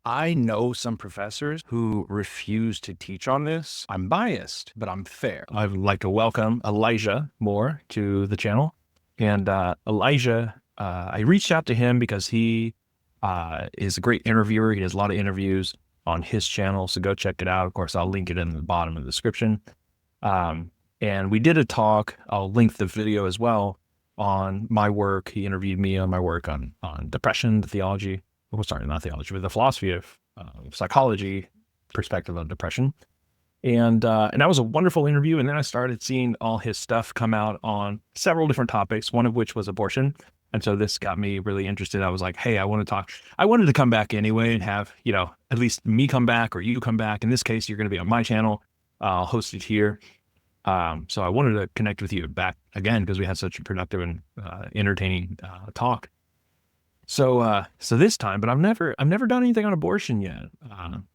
I know some professors who refuse to teach on this. I'm biased, but I'm fair. I'd like to welcome Elijah Moore to the channel. And Elijah, I reached out to him because he is a great interviewer. He does a lot of interviews on his channel, so go check it out. Of course, I'll link it in the bottom of the description. And we did a talk. I'll link the video as well on my work. He interviewed me on my work on depression, the theology. Well, sorry, not theology, but the philosophy of psychology perspective on depression. And that was a wonderful interview. And then I started seeing all his stuff come out on several different topics, one of which was abortion. And so this got me really interested. I was like, hey, I want to talk. I wanted to come back anyway and have, at least me come back or you come back. In this case, you're going to be on my channel. I'll host it here. So I wanted to connect with you back again because we had such a productive and entertaining talk. So this time, but I've never done anything on abortion yet.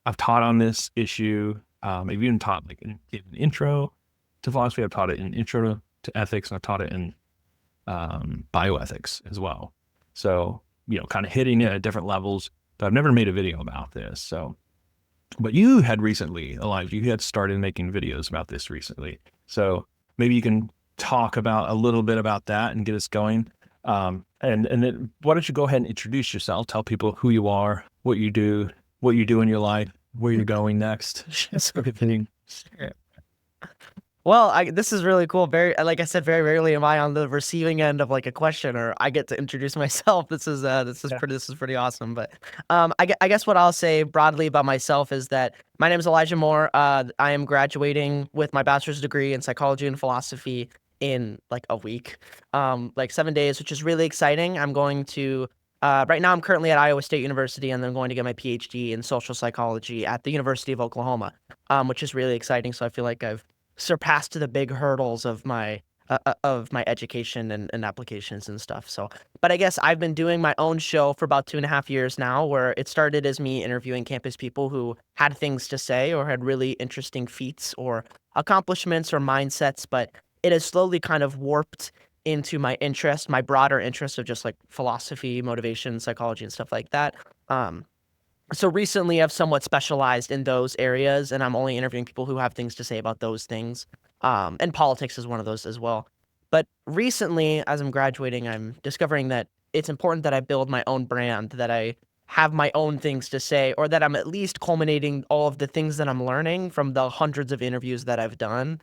I've taught on this issue. I've even taught like in an intro to philosophy. I've taught it in intro to ethics, and I've taught it in bioethics as well. So, kind of hitting it at different levels, but I've never made a video about this. So, but you had recently, Elijah, you had started making videos about this recently. So maybe you can talk about a little bit about that and get us going. And then why don't you go ahead and introduce yourself, tell people who you are, what you do in your life, where you're going next. Sort of thing. Sure. Well, this is really cool. Like I said, very rarely am I on the receiving end of like a question, or I get to introduce myself. This is pretty awesome. But I guess what I'll say broadly about myself is that my name is Elijah Moore. I am graduating with my bachelor's degree in psychology and philosophy in like a week, like 7 days, which is really exciting. I'm going to right now I'm currently at Iowa State University, and then I'm going to get my PhD in social psychology at the University of Oklahoma, which is really exciting. So I feel like I've surpassed the big hurdles of my education and applications and stuff. So, but I guess I've been doing my own show for about 2.5 years now, where it started as me interviewing campus people who had things to say or had really interesting feats or accomplishments or mindsets, but it has slowly kind of warped into my interest, my broader interest of just like philosophy, motivation, psychology, and stuff like that. So recently I've somewhat specialized in those areas, and I'm only interviewing people who have things to say about those things. And politics is one of those as well. But recently, as I'm graduating, I'm discovering that it's important that I build my own brand, that I have my own things to say, or that I'm at least culminating all of the things that I'm learning from the hundreds of interviews that I've done.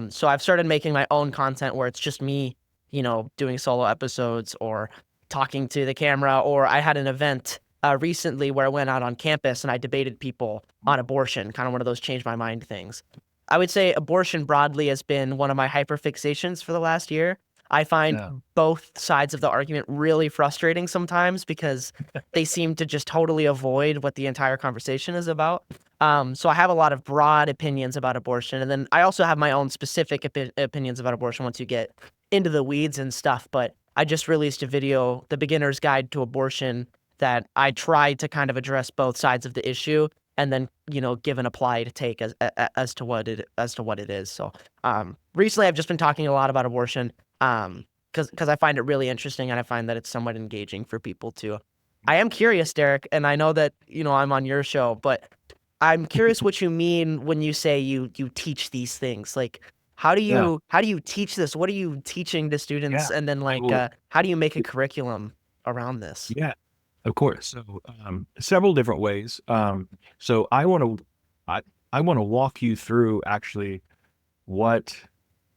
So I've started making my own content where it's just me, doing solo episodes or talking to the camera, or I had an event recently where I went out on campus and I debated people on abortion, kind of one of those change my mind things. I would say abortion broadly has been one of my hyperfixations for the last year. I find both sides of the argument really frustrating sometimes because they seem to just totally avoid what the entire conversation is about. So I have a lot of broad opinions about abortion, and then I also have my own specific opinions about abortion once you get into the weeds and stuff. But I just released a video, The Beginner's Guide to Abortion, that I tried to kind of address both sides of the issue and then, give an applied take as to what it is. So recently I've just been talking a lot about abortion because I find it really interesting, and I find that it's somewhat engaging for people too. I am curious, Derek, and I know that, I'm on your show, but I'm curious what you mean when you say you teach these things. Like, how do you teach this? What are you teaching to students? And then how do you make a curriculum around this? Yeah, of course. So several different ways. So I want to walk you through actually what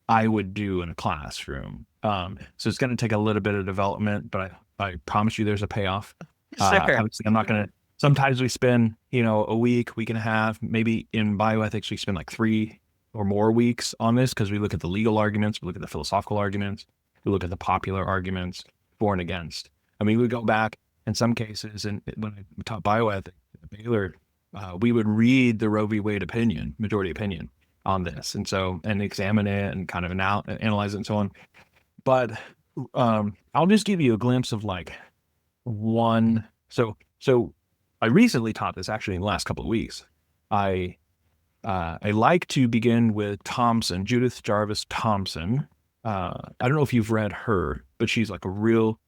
I would do in a classroom. So it's going to take a little bit of development, but I promise you there's a payoff. Sure. Obviously, I'm not going to. Sometimes we spend, a week and a half. Maybe in bioethics, we spend like 3 or more weeks on this because we look at the legal arguments, we look at the philosophical arguments, we look at the popular arguments for and against. I mean, we go back in some cases, and when I taught bioethics at Baylor, we would read the Roe v. Wade opinion, majority opinion on this, and examine it and kind of analyze it and so on. But I'll just give you a glimpse of like one. So I recently taught this actually in the last couple of weeks. I like to begin with Thomson, Judith Jarvis Thomson. I don't know if you've read her, but she's like a real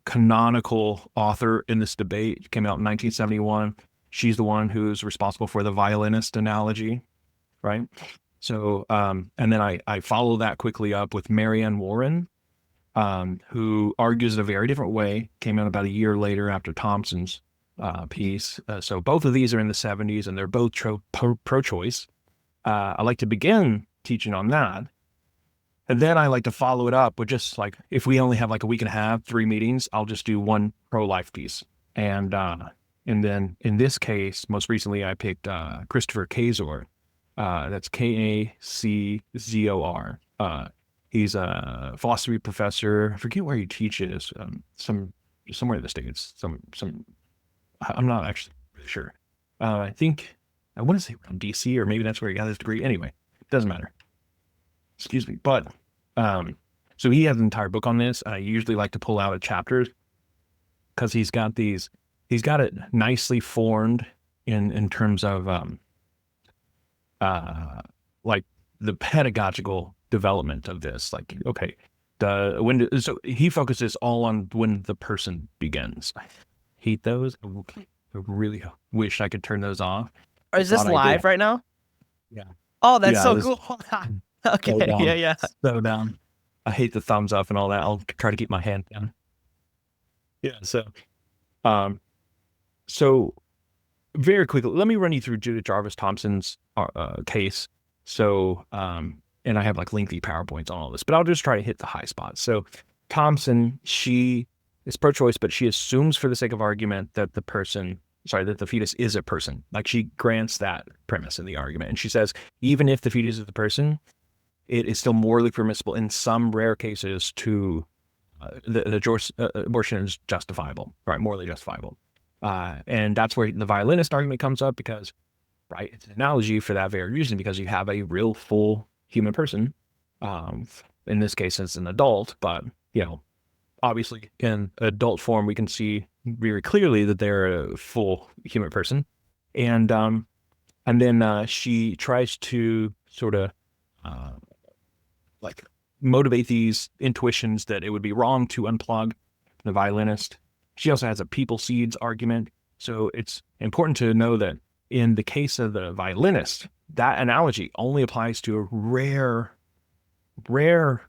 canonical author in this debate. It came out in 1971. She's the one who's responsible for the violinist analogy, right? So, and then I follow that quickly up with Marianne Warren, who argues in a very different way, came out about a year later after Thomson's piece. So both of these are in the 70s, and they're both pro-choice. I like to begin teaching on that. And then I like to follow it up with just like, if we only have like a week and a half, 3 meetings, I'll just do one pro-life piece. And then in this case, most recently, I picked Christopher Kaczor. That's Kaczor. He's a philosophy professor. I forget where he teaches. Somewhere in the States. I'm not actually really sure. I want to say around DC, or maybe that's where he got his degree. Anyway, it doesn't matter. Excuse me. But so he has an entire book on this. I usually like to pull out a chapter because he's got it nicely formed in terms of like the pedagogical development of this. Like, okay, so he focuses all on when the person begins. I hate those. I really wish I could turn those off. Is this live right now? Yeah. Oh, that's so cool. Okay. So Yeah. So down. I hate the thumbs up and all that. I'll try to keep my hand down. Yeah. So very quickly, let me run you through Judith Jarvis Thomson's case. So, and I have like lengthy PowerPoints on all this, but I'll just try to hit the high spots. So Thomson, she is pro-choice, but she assumes for the sake of argument that the fetus is a person. Like, she grants that premise in the argument. And she says, even if the fetus is the person, it is still morally permissible in some rare cases to, abortion is justifiable, right? Morally justifiable. And that's where the violinist argument comes up, because, right, it's an analogy for that very reason, because you have a real full human person. In this case, it's an adult, but, obviously in adult form, we can see very clearly that they're a full human person. And then she tries to sort of like motivate these intuitions that it would be wrong to unplug the violinist. She also has a people seeds argument. So it's important to know that in the case of the violinist, that analogy only applies to a rare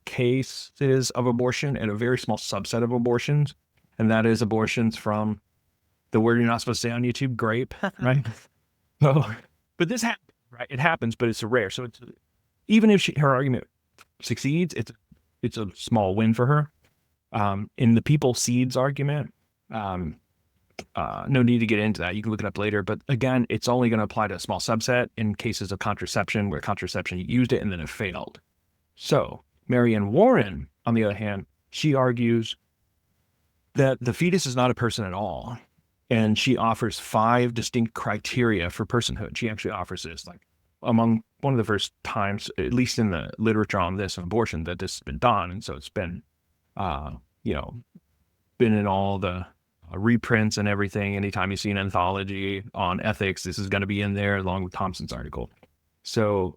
cases of abortion and a very small subset of abortions. And that is abortions from the word you're not supposed to say on YouTube, grape, right? So, but this happens, right? It happens, but it's a rare. So even if her argument succeeds, it's a small win for her. In the people seeds argument, no need to get into that. You can look it up later. But again, it's only going to apply to a small subset in cases of contraception, where contraception used it and then it failed. So Marianne Warren, on the other hand, she argues that the fetus is not a person at all. And she offers 5 distinct criteria for personhood. She actually offers this, like, among one of the first times, at least in the literature on this and abortion, that this has been done. And so it's been, been in all the reprints and everything. Anytime you see an anthology on ethics, this is going to be in there along with Thomson's article. So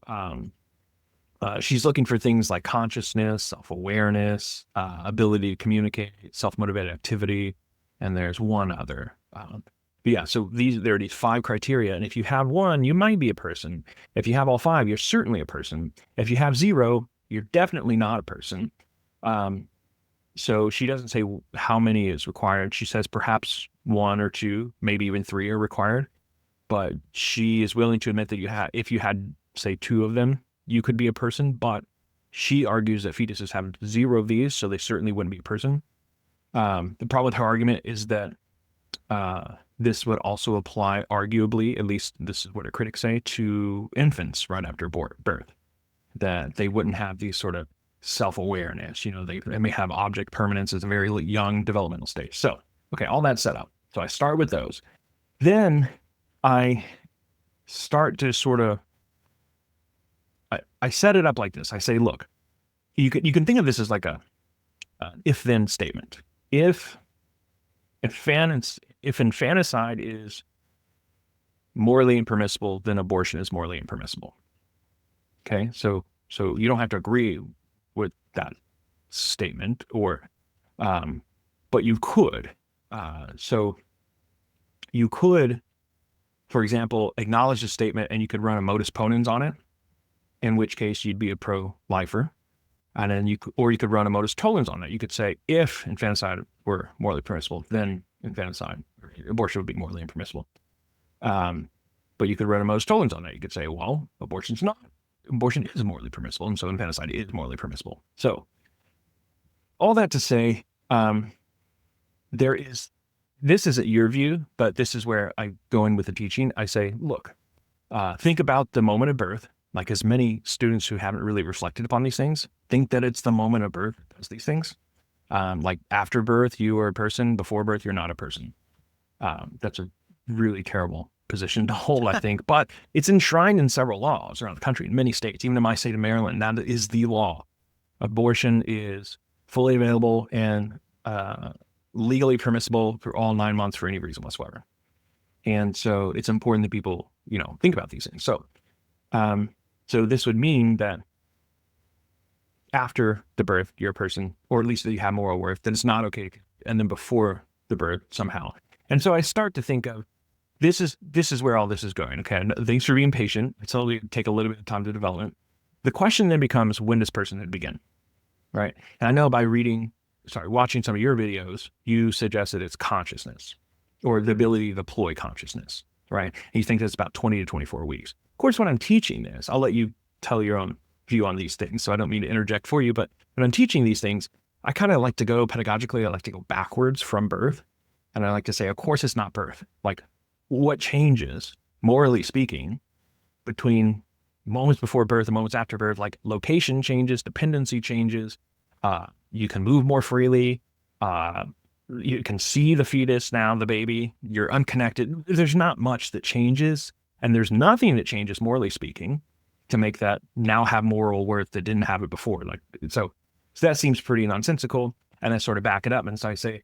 she's looking for things like consciousness, self-awareness, ability to communicate, self-motivated activity, and there's one other. But yeah, so there are these 5 criteria, and if you have one, you might be a person. If you have all 5, you're certainly a person. If you have 0, you're definitely not a person. So she doesn't say how many is required. She says perhaps 1 or 2, maybe even 3 are required. But she is willing to admit that if you had, say, 2 of them, you could be a person. But she argues that fetuses have 0 of these, so they certainly wouldn't be a person. The problem with her argument is that this would also apply, arguably, at least this is what her critics say, to infants right after birth, that they wouldn't have these sort of self-awareness. They may have object permanence as a very young developmental stage. So, okay, all that set up. So I start with those. Then I start to sort of, I set it up like this. I say, look, you can think of this as like a if-then statement. If infanticide is morally impermissible, then abortion is morally impermissible. Okay, so you don't have to agree with that statement, but you could. So you could for example, acknowledge a statement and you could run a modus ponens on it, in which case you'd be a pro-lifer. And then you could run a modus tollens on it. You could say, if infanticide were morally permissible, then infanticide, or abortion would be morally impermissible. But you could run a modus tollens on it. You could say, well, abortion is morally permissible, and so infanticide is morally permissible. So all that to say, this is at your view, but this is where I go in with the teaching. I say, look, think about the moment of birth. Like, as many students who haven't really reflected upon these things think that it's the moment of birth that does these things. Like, after birth, you are a person. Before birth, you're not a person. That's a really terrible position to hold, I think. But it's enshrined in several laws around the country, in many states. Even in my state of Maryland, that is the law. Abortion is fully available and legally permissible for all 9 months for any reason whatsoever. And so it's important that people, think about these things. So this would mean that after the birth, you're a person, or at least that you have moral worth, that it's not okay. And then before the birth, somehow. And so I start to think of, this is where all this is going. Okay, thanks for being patient. It's only take a little bit of time to develop. The question then becomes, when does personhood begin? Right? And I know by watching some of your videos, you suggested it's consciousness, or the ability to deploy consciousness, right? And you think that's about 20 to 24 weeks. Of course, when I'm teaching this, I'll let you tell your own view on these things. So I don't mean to interject for you, but when I'm teaching these things, I kind of like to go pedagogically, I like to go backwards from birth. And I like to say, of course, it's not birth. Like, what changes, morally speaking, between moments before birth and moments after birth? Like, location changes, dependency changes. You can move more freely. You can see the fetus now, the baby. You're unconnected. There's not much that changes. And there's nothing that changes, morally speaking, to make that now have moral worth that didn't have it before. So that seems pretty nonsensical. And I sort of back it up. And so I say,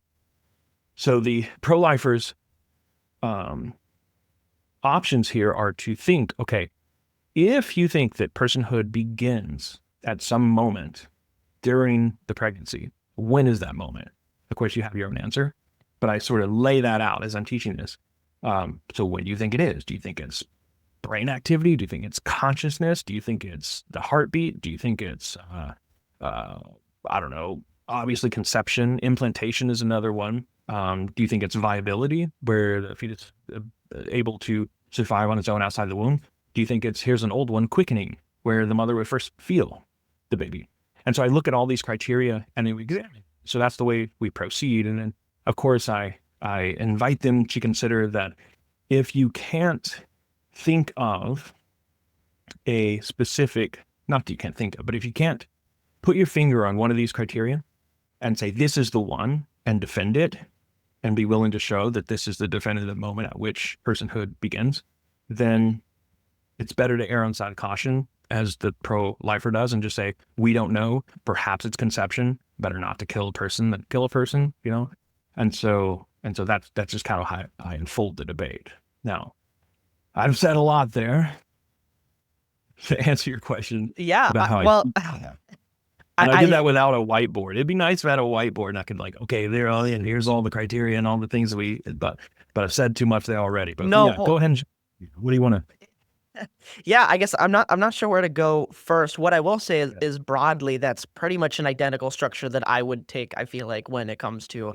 so the pro-lifers' options here are to think, okay, if you think that personhood begins at some moment during the pregnancy, when is that moment? Of course, you have your own answer, but I sort of lay that out as I'm teaching this. So when do you think it is? Do you think it's brain activity? Do you think it's consciousness? Do you think it's the heartbeat? Do you think it's, I don't know, obviously conception? Implantation is another one. Do you think it's viability, where the fetus is able to survive on its own outside the womb? Do you think here's an old one, quickening, where the mother would first feel the baby? And so I look at all these criteria and then we examine. So that's the way we proceed. And then, of course, I invite them to consider that if you can't think of a specific, not that you can't think of, but if you can't put your finger on one of these criteria and say, this is the one, and defend it, and be willing to show that this is the definitive moment at which personhood begins, then it's better to err on the side of caution, as the pro-lifer does, and just say, we don't know, perhaps it's conception, better not to kill a person than kill a person, And so that's just kind of how I unfold the debate. Now, I've said a lot there to answer your question. Yeah. About how I did that without a whiteboard. It'd be nice if I had a whiteboard and I could okay, and here's all the criteria and all the things that but I've said too much there already. But no, go ahead and what do you want to? Yeah, I guess I'm not sure where to go first. What I will say is broadly, that's pretty much an identical structure that I would take, I feel like, when it comes to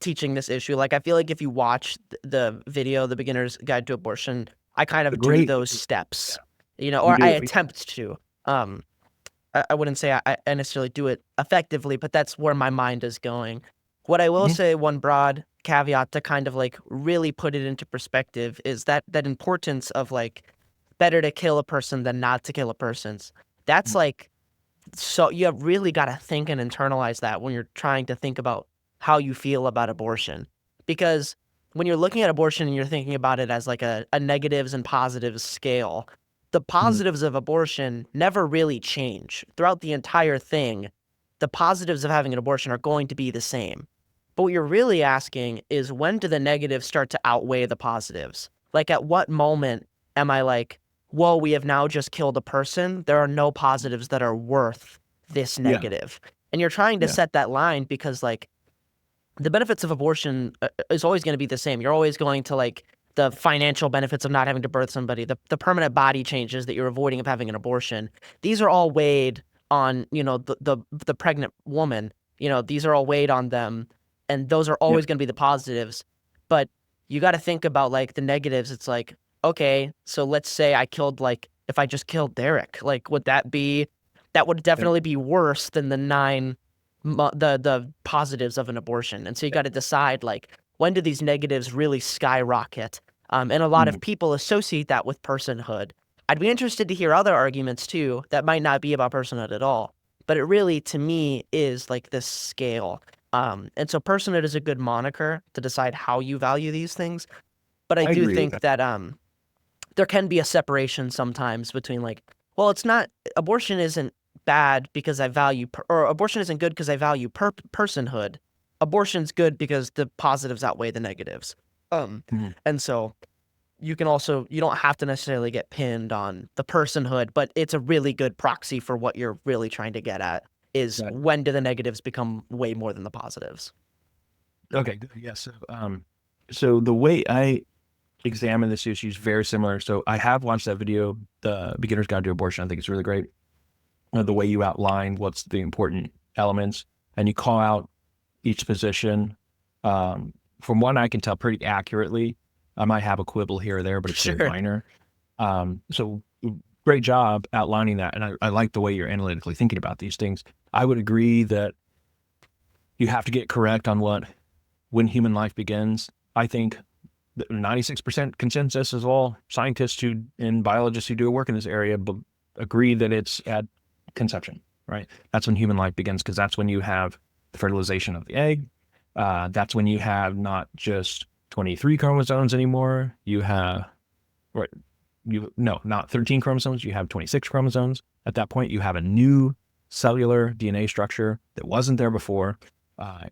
teaching this issue. Like, I feel like if you watch the video, The Beginner's Guide to Abortion, I kind of do those steps, or I attempt to. I wouldn't say I necessarily do it effectively, but that's where my mind is going. What I will say, one broad caveat to kind of really put it into perspective, is that importance of better to kill a person than not to kill a person. That's so you have really got to think and internalize that when you're trying to think about how you feel about abortion. Because when you're looking at abortion and you're thinking about it as a negatives and positives scale, the positives of abortion never really change. Throughout the entire thing, the positives of having an abortion are going to be the same. But what you're really asking is, when do the negatives start to outweigh the positives? At what moment am I whoa, we have now just killed a person? There are no positives that are worth this negative. Yeah. And you're trying to set that line, because the benefits of abortion is always going to be the same. You're always going to the financial benefits of not having to birth somebody, the permanent body changes that you're avoiding of having an abortion. These are all weighed on, the pregnant woman. These are all weighed on them, and those are always going to be the positives. But you got to think about like the negatives. It's like, okay, so let's say if I just killed Derek, like that would definitely be worse than the positives of an abortion. And so you got to decide, like, when do these negatives really skyrocket? And a lot of people associate that with personhood. I'd be interested to hear other arguments too that might not be about personhood at all. But it really, to me, is like this scale. And so personhood is a good moniker to decide how you value these things. But I do think that there can be a separation sometimes between like, well, it's not, abortion isn't bad because I value, or abortion isn't good because I value personhood. Abortion's good because the positives outweigh the negatives. And so you don't have to necessarily get pinned on the personhood, but it's a really good proxy for what you're really trying to get at is when do the negatives become way more than the positives? Okay, good. Yeah. So the way I examine this issue is very similar. So I have watched that video, The Beginner's Guide to Abortion. I think it's really great. The way you outline what's the important elements and you call out each position. From what I can tell pretty accurately, I might have a quibble here or there, but it's very minor. So great job outlining that. And I like the way you're analytically thinking about these things. I would agree that you have to get correct on when human life begins. I think 96% consensus is all scientists and biologists who do work in this area agree that it's at conception, right? That's when human life begins, because that's when you have the fertilization of the egg. That's when you have not just 23 chromosomes anymore. You have, not 13 chromosomes. You have 26 chromosomes. At that point, you have a new cellular DNA structure that wasn't there before.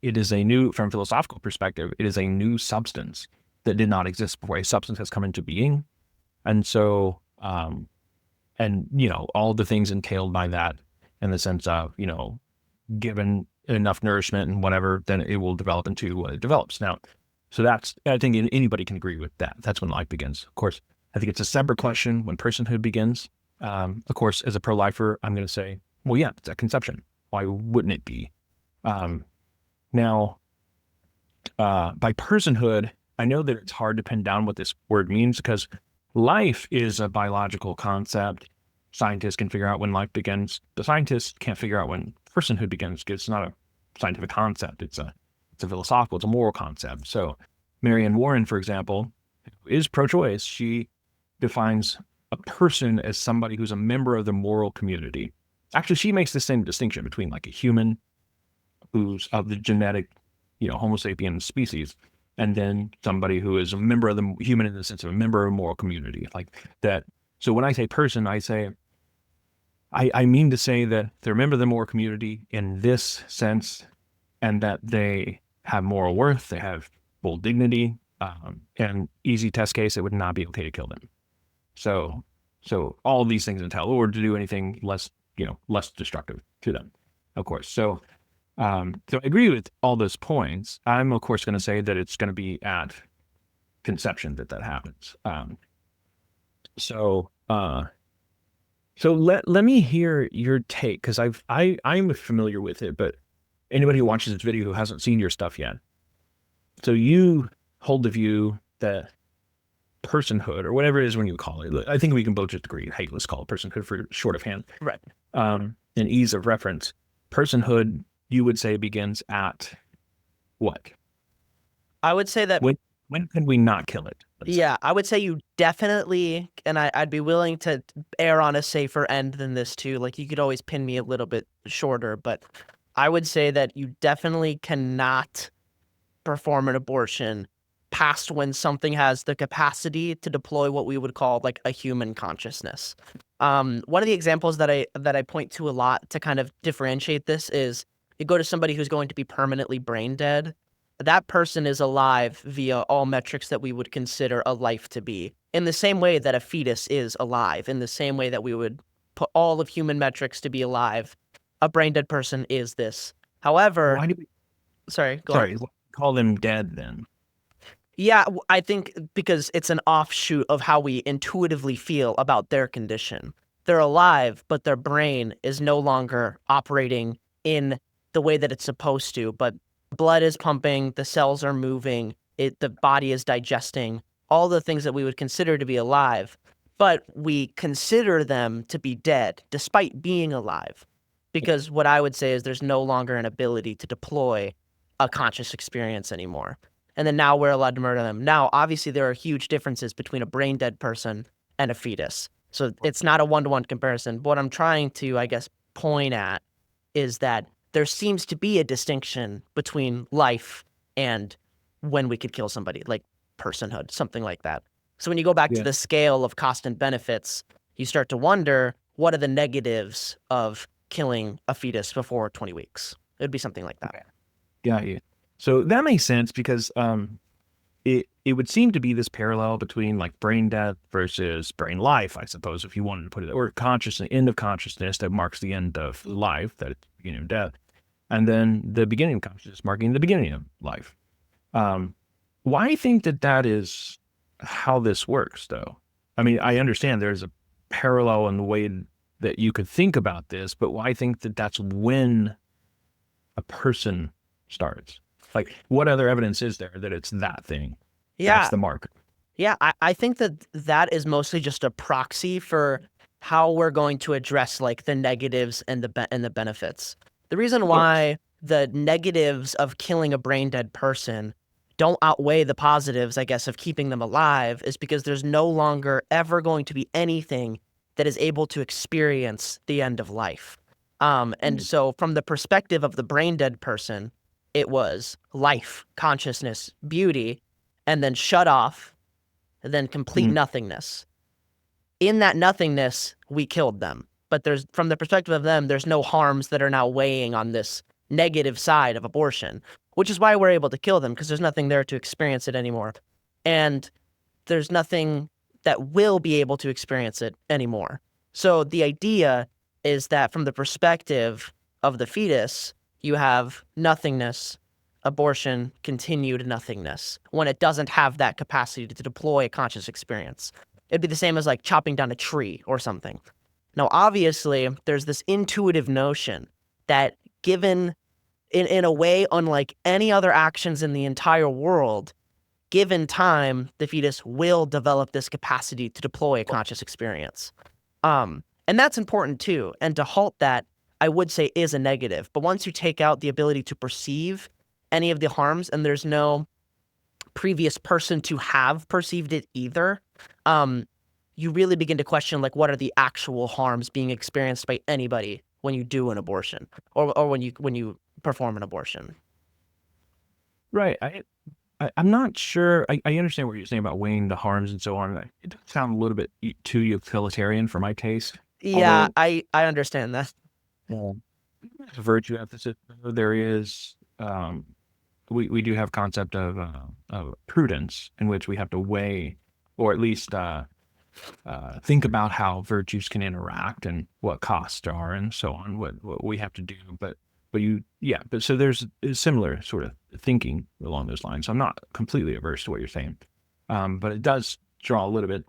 It is from a philosophical perspective, it is a new substance that did not exist before. A substance has come into being. And so, all the things entailed by that in the sense of, given enough nourishment and whatever, then it will develop into what it develops. Now, so I think anybody can agree with that. That's when life begins. Of course, I think it's a separate question when personhood begins. Of course, as a pro-lifer, I'm going to say, well, yeah, it's at conception. Why wouldn't it be? Now, by personhood, I know that it's hard to pin down what this word means because life is a biological concept. Scientists can figure out when life begins. The scientists can't figure out when personhood begins because it's not a scientific concept. It's a philosophical, it's a moral concept. So Marianne Warren, for example, is pro-choice. She defines a person as somebody who's a member of the moral community. Actually, she makes the same distinction between like a human who's of the genetic, Homo sapien species, and then somebody who is a member of the human in the sense of a member of a moral community like that. So when I say person, I mean to say that they're a member of the moral community in this sense, and that they have moral worth, they have full dignity, and easy test case, it would not be okay to kill them. So all of these things entail, or to do anything less destructive to them, of course. So I agree with all those points. I'm of course going to say that it's going to be at conception that happens. So let me hear your take, because I'm familiar with it, but anybody who watches this video who hasn't seen your stuff yet. So you hold the view that personhood, or whatever it is when you call it, I think we can both just agree, hey, let's call it personhood for short of hand. Right. And ease of reference. Personhood, you would say, begins at what? I would say that when can we not kill it? Yeah, I would say you definitely, and I'd be willing to err on a safer end than this too. Like, you could always pin me a little bit shorter, but I would say that you definitely cannot perform an abortion past when something has the capacity to deploy what we would call like a human consciousness. One of the examples that I point to a lot to kind of differentiate this is you go to somebody who's going to be permanently brain dead. That person is alive via all metrics that we would consider a life to be, in the same way that a fetus is alive, in the same way that we would put all of human metrics to be alive. A brain dead person is this. However, why do we sorry, go on. call them dead then? Yeah, I think because it's an offshoot of how we intuitively feel about their condition. They're alive, but their brain is no longer operating in the way that it's supposed to. But blood is pumping, the cells are moving, the body is digesting, all the things that we would consider to be alive. But we consider them to be dead, despite being alive. Because what I would say is there's no longer an ability to deploy a conscious experience anymore. And then now we're allowed to murder them. Now, obviously, there are huge differences between a brain dead person and a fetus. So it's not a one-to-one comparison. But what I'm trying to, I guess, point at is that there seems to be a distinction between life and when we could kill somebody, like personhood, something like that. So when you go back to the scale of cost and benefits, you start to wonder, what are the negatives of killing a fetus before 20 weeks? It would be something like that. Got you. So that makes sense because it would seem to be this parallel between like brain death versus brain life, I suppose, if you wanted to put it, or consciousness, end of consciousness that marks the end of life, that it's the beginning of death, and then the beginning of consciousness marking the beginning of life. Why I think that is how this works, though? I mean, I understand there's a parallel in the way that you could think about this, but why I think that that's when a person starts? Like, what other evidence is there that it's that thing? Yeah. That's the marker. Yeah, I think that is mostly just a proxy for how we're going to address like the negatives and the benefits. The reason why the negatives of killing a brain dead person don't outweigh the positives, I guess, of keeping them alive is because there's no longer ever going to be anything that is able to experience the end of life. And so from the perspective of the brain dead person, it was life, consciousness, beauty, and then shut off, and then complete nothingness. In that nothingness, we killed them. But there's, from the perspective of them, there's no harms that are now weighing on this negative side of abortion, which is why we're able to kill them, because there's nothing there to experience it anymore. And there's nothing that will be able to experience it anymore. So the idea is that from the perspective of the fetus, you have nothingness, abortion, continued nothingness, when it doesn't have that capacity to deploy a conscious experience. It'd be the same as like chopping down a tree or something. Now, obviously, there's this intuitive notion that given, in a way, unlike any other actions in the entire world, given time, the fetus will develop this capacity to deploy a conscious experience. And that's important too. And to halt that, I would say, is a negative. But once you take out the ability to perceive any of the harms, and there's no previous person to have perceived it either, you really begin to question, like, what are the actual harms being experienced by anybody when you do an abortion or when you perform an abortion. Right. I'm not sure. I understand what you're saying about weighing the harms and so on. It does sound a little bit too utilitarian for my taste. Yeah, I understand that. Virtue emphasis, there is, we do have concept of prudence, in which we have to weigh, or at least think about how virtues can interact and what costs are and so on, what we have to do. But so there's a similar sort of thinking along those lines. I'm not completely averse to what you're saying, but it does draw a little bit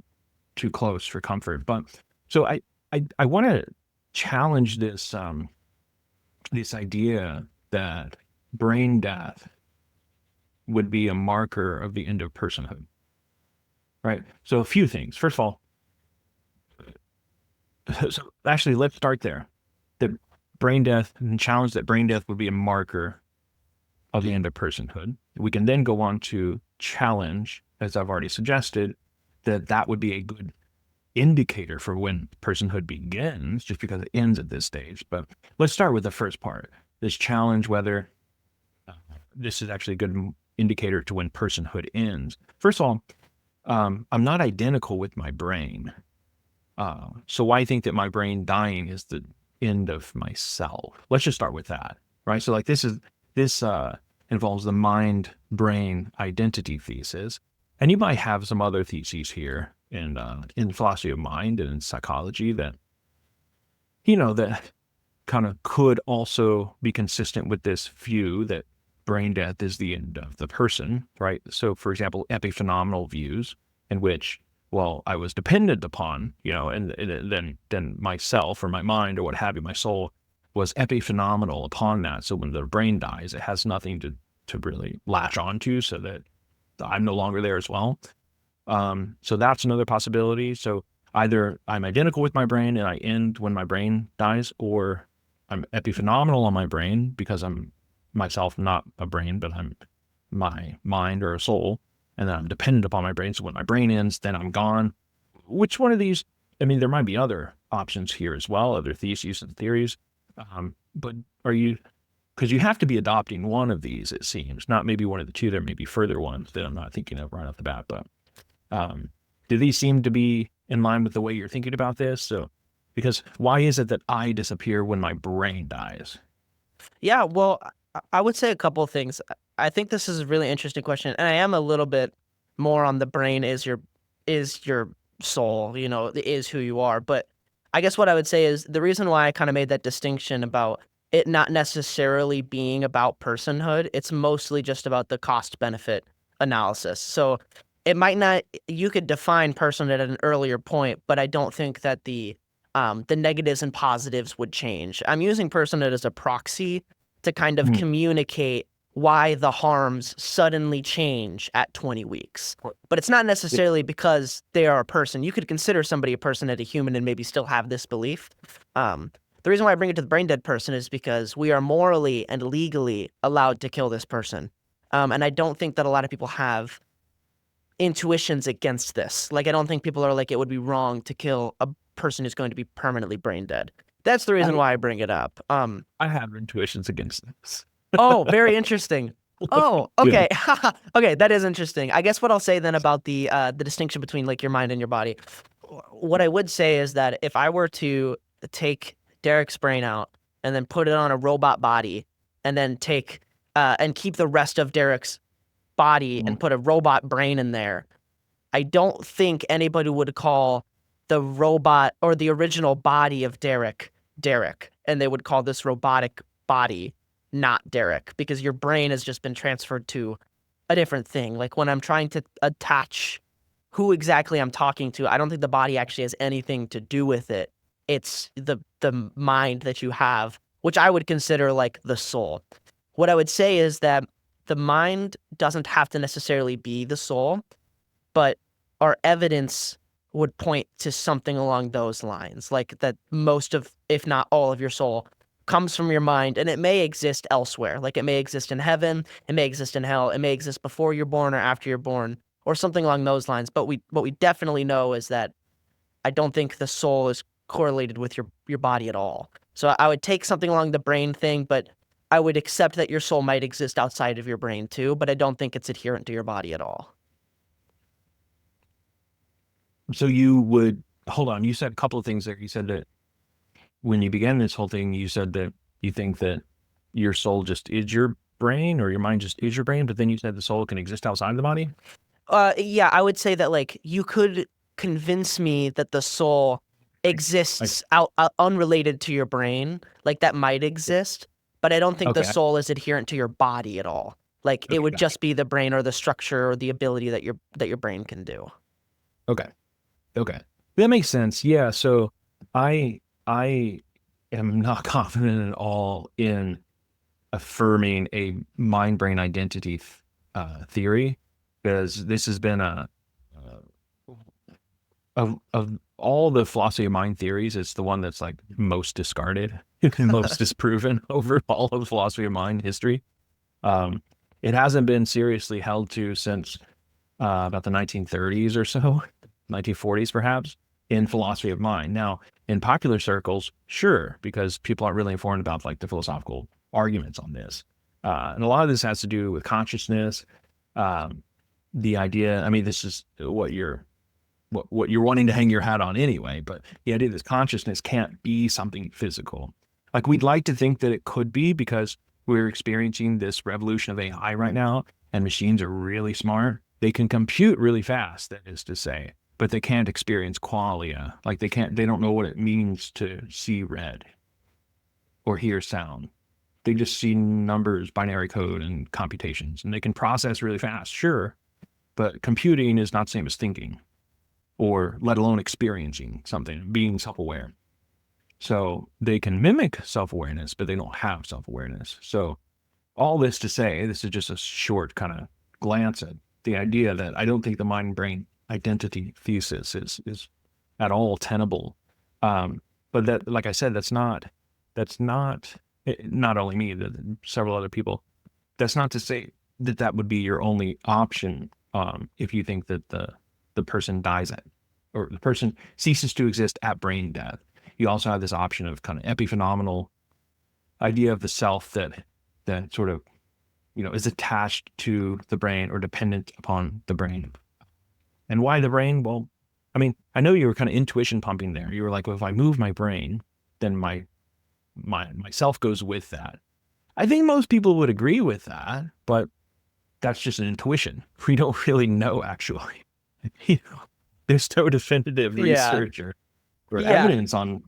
too close for comfort. But so I want to challenge this this idea that brain death would be a marker of the end of personhood. Right. So a few things. First of all, so actually, let's start there. The brain death, and challenge that brain death would be a marker of the end of personhood. We can then go on to challenge, as I've already suggested, that would be a good indicator for when personhood begins, just because it ends at this stage. But let's start with the first part. This challenge whether this is actually a good indicator to when personhood ends. First of all, I'm not identical with my brain. So why think that my brain dying is the end of myself? Let's just start with that, right? So like this involves the mind-brain identity thesis. And you might have some other theses here in philosophy of mind and in psychology that, that kind of could also be consistent with this view that brain death is the end of the person, right? So, for example, epiphenomenal views in which, well, I was dependent upon, and then myself or my mind or what have you, my soul was epiphenomenal upon that. So when the brain dies, it has nothing to really latch onto, so that I'm no longer there as well. So that's another possibility. So either I'm identical with my brain and I end when my brain dies, or I'm epiphenomenal on my brain because I'm myself not a brain, but I'm my mind or a soul, and then I'm dependent upon my brain. So when my brain ends, then I'm gone. Which one of these? I mean, there might be other options here as well, other theses and theories. But are you? Because you have to be adopting one of these, it seems, not maybe one of the two. There may be further ones that I'm not thinking of right off the bat, but do these seem to be in line with the way you're thinking about this? So, because why is it that I disappear when my brain dies? Yeah, well, I would say a couple of things. I think this is a really interesting question, and I am a little bit more on the brain is your soul, is who you are. But I guess what I would say is the reason why I kind of made that distinction about it not necessarily being about personhood, it's mostly just about the cost benefit analysis. So it might not, you could define personhood at an earlier point, but I don't think that the negatives and positives would change. I'm using personhood as a proxy to kind of communicate why the harms suddenly change at 20 weeks. But it's not necessarily because they are a person. You could consider somebody a person and a human and maybe still have this belief. The reason why I bring it to the brain dead person is because we are morally and legally allowed to kill this person. And I don't think that a lot of people have intuitions against this. Like, I don't think people are like, it would be wrong to kill a person who's going to be permanently brain dead. That's the reason why I bring it up. I have intuitions against this. Oh, very interesting. Oh, okay. Okay, that is interesting. I guess what I'll say then about the distinction between like your mind and your body. What I would say is that if I were to take Derek's brain out and then put it on a robot body and then take and keep the rest of Derek's body and put a robot brain in there, I don't think anybody would call the robot or the original body of Derek, and they would call this robotic body not Derek, because your brain has just been transferred to a different thing. Like when I'm trying to attach who exactly I'm talking to, I don't think the body actually has anything to do with it. It's the mind that you have, which I would consider like the soul. What I would say is that the mind doesn't have to necessarily be the soul, but our evidence would point to something along those lines, like that most of, if not all of your soul comes from your mind, and it may exist elsewhere. Like it may exist in heaven, it may exist in hell, it may exist before you're born or after you're born, or something along those lines. But what we definitely know is that I don't think the soul is correlated with your body at all. So I would take something along the brain thing, but I would accept that your soul might exist outside of your brain too, but I don't think it's adherent to your body at all. So you would, hold on, you said a couple of things there. You said that when you began this whole thing, you said that you think that your soul just is your brain, or your mind just is your brain, but then you said the soul can exist outside of the body? Yeah, I would say that like you could convince me that the soul exists unrelated to your brain, like that might exist, but I don't think the soul is adherent to your body at all. Like it would just be the brain or the structure or the ability that your brain can do. Okay. That makes sense. Yeah. So I am not confident at all in affirming a mind-brain identity theory, because this has been of all the philosophy of mind theories, it's the one that's like most discarded and most disproven over all of philosophy of mind history. It hasn't been seriously held to since about the 1930s or so, 1940s perhaps, in philosophy of mind. Now, in popular circles, sure, because people aren't really informed about like the philosophical arguments on this. And a lot of this has to do with consciousness. The idea, I mean, this is what you're wanting to hang your hat on anyway, but the idea that consciousness can't be something physical. Like we'd like to think that it could be, because we're experiencing this revolution of AI right now, and machines are really smart. They can compute really fast, that is to say, but they can't experience qualia. Like they don't know what it means to see red or hear sound. They just see numbers, binary code, and computations, and they can process really fast, sure, but computing is not the same as thinking, or let alone experiencing something, being self-aware. So they can mimic self-awareness, but they don't have self-awareness. So all this to say, this is just a short kind of glance at the idea that I don't think the mind-brain identity thesis is at all tenable. But that, like I said, that's not only me, that several other people. That's not to say that that would be your only option if you think that the person dies at, or the person ceases to exist at brain death. You also have this option of kind of epiphenomenal idea of the self that sort of, is attached to the brain or dependent upon the brain. And why the brain? Well, I mean, I know you were kind of intuition pumping there. You were like, well, if I move my brain, then my self goes with that. I think most people would agree with that, but that's just an intuition. We don't really know, actually. There's no definitive research or evidence on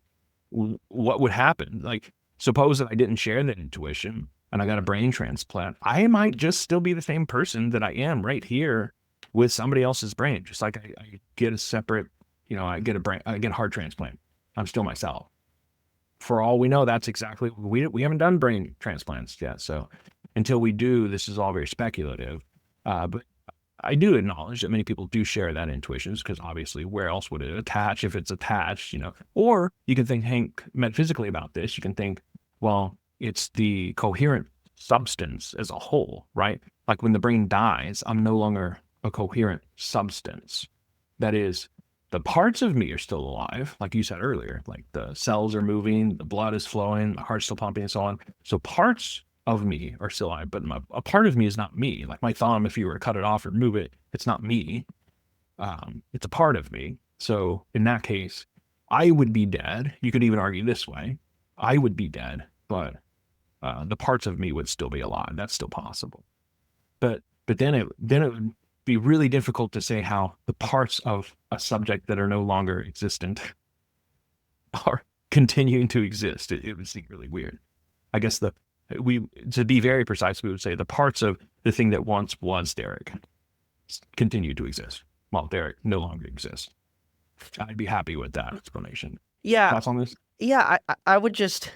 what would happen. Like, suppose that I didn't share that intuition and I got a brain transplant, I might just still be the same person that I am right here with somebody else's brain. Just like I get a separate, I get a heart transplant. I'm still myself. For all we know, that's exactly, we haven't done brain transplants yet. So until we do, this is all very speculative. But I do acknowledge that many people do share that intuition, because obviously where else would it attach if it's attached, Or you can think, Hank, metaphysically about this. You can think, well, it's the coherent substance as a whole, right? Like when the brain dies, I'm no longer a coherent substance. That is, the parts of me are still alive, like you said earlier, like the cells are moving, the blood is flowing, my heart's still pumping and so on. So parts of me are still alive, but a part of me is not me. Like my thumb, if you were to cut it off or move it, it's not me. It's a part of me. So in that case, I would be dead. You could even argue this way. I would be dead, but the parts of me would still be alive. That's still possible. But then it would be really difficult to say how the parts of a subject that are no longer existent are continuing to exist. It would seem really weird. I guess to be very precise, we would say the parts of the thing that once was Derek continue to exist while Derek no longer exists. I'd be happy with that explanation. Yeah. Thoughts on this? Yeah, I would just,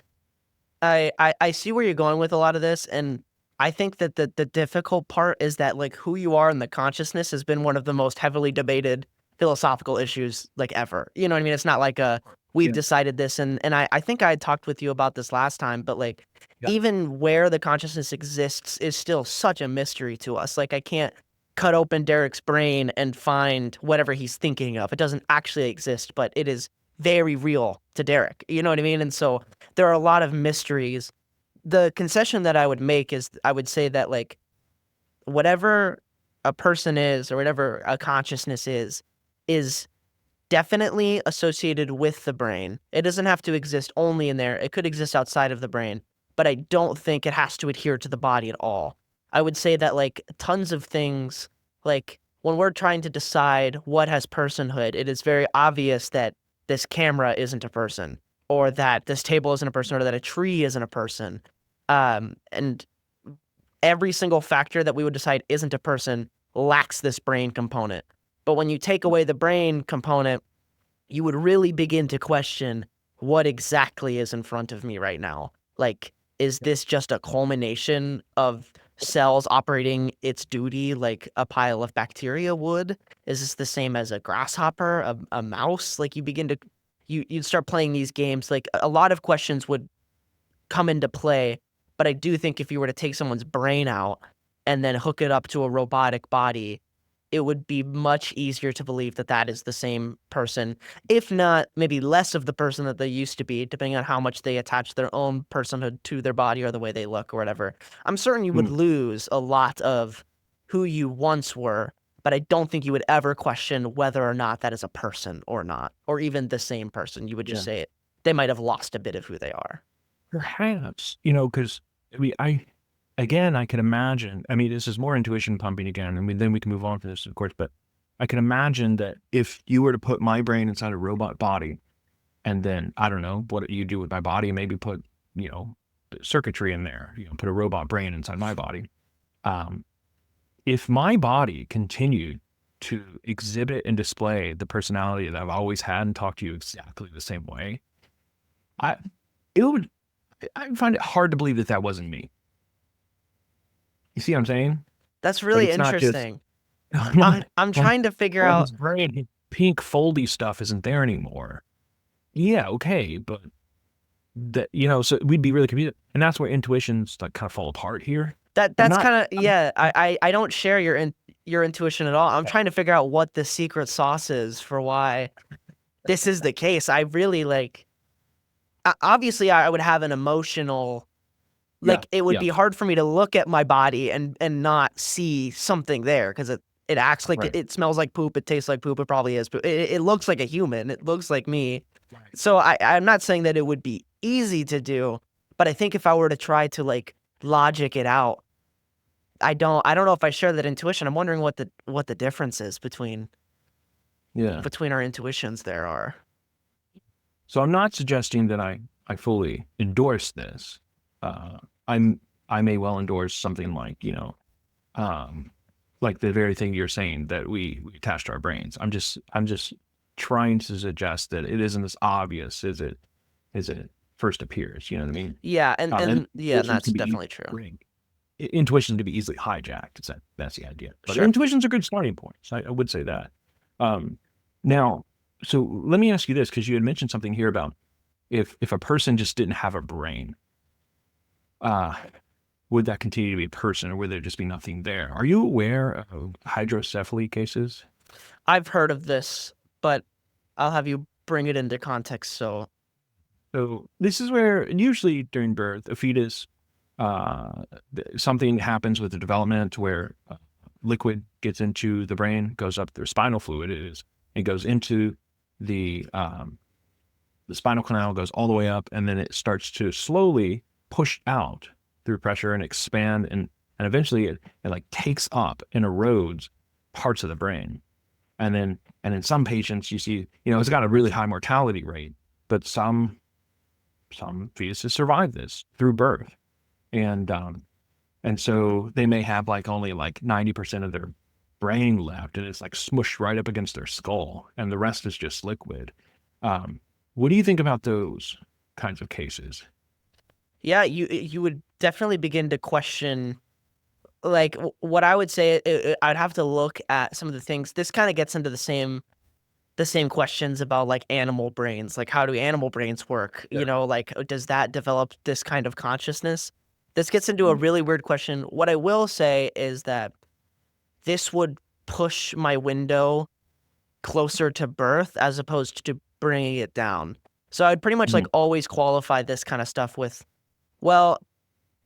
I see where you're going with a lot of this, and I think that the difficult part is that, like, who you are in the consciousness has been one of the most heavily debated philosophical issues, like, ever. You know what I mean? It's not like we've decided this, and I think I had talked with you about this last time, but, like, even where the consciousness exists is still such a mystery to us. Like, I can't cut open Derek's brain and find whatever he's thinking of. It doesn't actually exist, but it is very real to Derek. You know what I mean? And so there are a lot of mysteries. The concession that I would make is I would say that, like, whatever a person is or whatever a consciousness is definitely associated with the brain. It doesn't have to exist only in there. It could exist outside of the brain, but I don't think it has to adhere to the body at all. I would say that, like, tons of things, like when we're trying to decide what has personhood, it is very obvious that this camera isn't a person, or that this table isn't a person, or that a tree isn't a person. And every single factor that we would decide isn't a person lacks this brain component. But when you take away the brain component, you would really begin to question what exactly is in front of me right now. Like, is this just a culmination of cells operating its duty like a pile of bacteria would? Is this the same as a grasshopper, a mouse? Like, you begin to, you'd start playing these games. Like, a lot of questions would come into play, but I do think if you were to take someone's brain out and then hook it up to a robotic body, it would be much easier to believe that that is the same person, if not maybe less of the person that they used to be, depending on how much they attach their own personhood to their body or the way they look or whatever. I'm certain you would lose a lot of who you once were, but I don't think you would ever question whether or not that is a person or not, or even the same person. You would just say they might have lost a bit of who they are. Perhaps, because I can imagine, this is more intuition pumping again. Then we can move on from this, of course, but I can imagine that if you were to put my brain inside a robot body, and then, I don't know, what you do with my body, maybe put, circuitry in there, put a robot brain inside my body. If my body continued to exhibit and display the personality that I've always had and talk to you exactly the same way, I find it hard to believe that that wasn't me. You see what I'm saying? That's really interesting. I'm trying to figure out. His brain, pink foldy stuff isn't there anymore. Yeah, okay, but that so we'd be really confused, and that's where intuitions like kind of fall apart here. That's kind of I don't share your intuition at all. I'm trying to figure out what the secret sauce is for why this is the case. I really obviously I would have an emotional, it would be hard for me to look at my body and not see something there, because it acts like it smells like poop, it tastes like poop, it probably is poop. It looks like a human, it looks like me. Right. So I'm not saying that it would be easy to do, but I think if I were to try to logic it out, I don't know if I share that intuition. I'm wondering what the difference is between our intuitions there are. So I'm not suggesting that I fully endorse this. I may well endorse something like like the very thing you're saying, that we attach to our brains. I'm just trying to suggest that it isn't as obvious as it first appears. You know what I mean? Yeah, and that's definitely true. Intuitions can be easily hijacked. That's the idea. But intuitions are good starting points. I would say that. Now, so let me ask you this, because you had mentioned something here about if a person just didn't have a brain, would that continue to be a person, or would there just be nothing there? Are you aware of hydrocephaly cases? I've heard of this, but I'll have you bring it into context. So this is where usually during birth, a fetus, something happens with the development where liquid gets into the brain, goes up their spinal fluid. It goes into the spinal canal, goes all the way up, and then it starts to slowly push out through pressure and expand, and eventually it takes up and erodes parts of the brain. And then in some patients you see, it's got a really high mortality rate, but some fetuses survive this through birth. And so they may have only 90% of their brain left, and it's smushed right up against their skull, and the rest is just liquid. What do you think about those kinds of cases? Yeah, you would definitely begin to question, what I would say. I'd have to look at some of the things. This kind of gets into the same questions about animal brains. How do animal brains work? Yeah. Does that develop this kind of consciousness? This gets into a really weird question. What I will say is that this would push my window closer to birth as opposed to bringing it down. So I'd pretty much always qualify this kind of stuff with, well,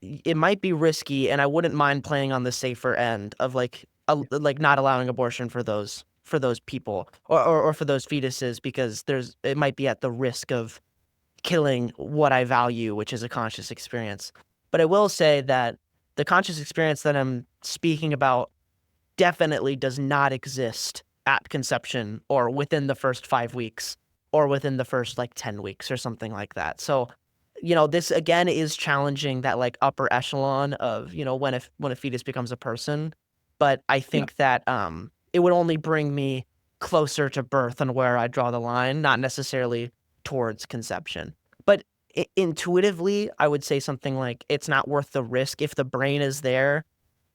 it might be risky, and I wouldn't mind playing on the safer end of not allowing abortion for those people or for those fetuses, because it might be at the risk of killing what I value, which is a conscious experience. But I will say that the conscious experience that I'm speaking about definitely does not exist at conception, or within the first 5 weeks, or within the first 10 weeks or something like that. So, this again is challenging that upper echelon of, when a fetus becomes a person. But I think that it would only bring me closer to birth on where I draw the line, not necessarily towards conception. But intuitively, I would say something like, it's not worth the risk. If the brain is there,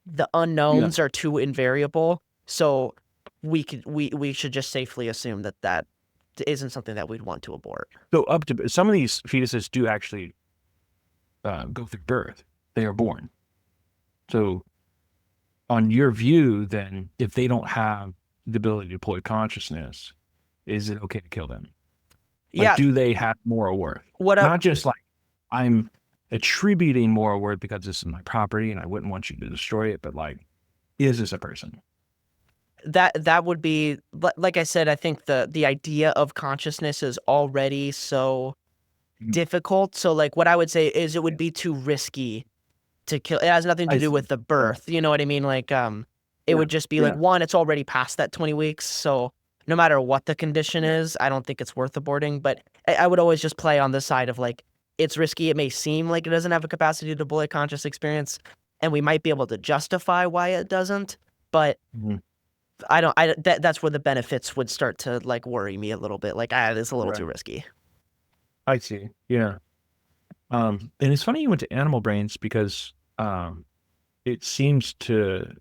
the unknowns are too invariable. So we should just safely assume that isn't something that we'd want to abort. So some of these fetuses do actually go through birth. They are born. So on your view, then, if they don't have the ability to deploy consciousness, is it okay to kill them? Do they have moral worth? Not just I'm attributing moral worth because this is my property and I wouldn't want you to destroy it, but is this a person? That would be, like I said, I think the idea of consciousness is already so difficult. So what I would say is it would be too risky to kill. It has nothing to do with the birth. You know what I mean? It would just be one, it's already past that 20 weeks. So no matter what the condition is, I don't think it's worth aborting. But I would always just play on the side of it's risky. It may seem like it doesn't have a capacity to deploy conscious experience, and we might be able to justify why it doesn't, but Mhm. that's where the benefits would start to like worry me a little bit. Like, it's a little too Right. risky. I see. Yeah. And it's funny you went to animal brains because it seems to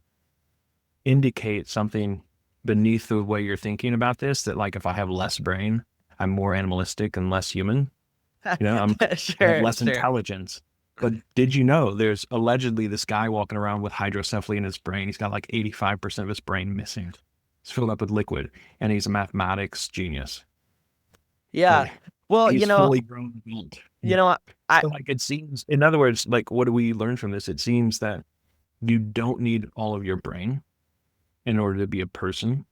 indicate something beneath the way you're thinking about this, that like if I have less brain, I'm more animalistic and less human. You know, I have Sure, less sure. intelligence. But did you know there's allegedly this guy walking around with hydrocephaly in his brain? He's got like 85% of his brain missing. It's filled up with liquid, and he's a mathematics genius. Yeah. Like Well, he's fully grown adult. you know, I So like it seems, in other words, like what do we learn from this? It seems that you don't need all of your brain in order to be a person,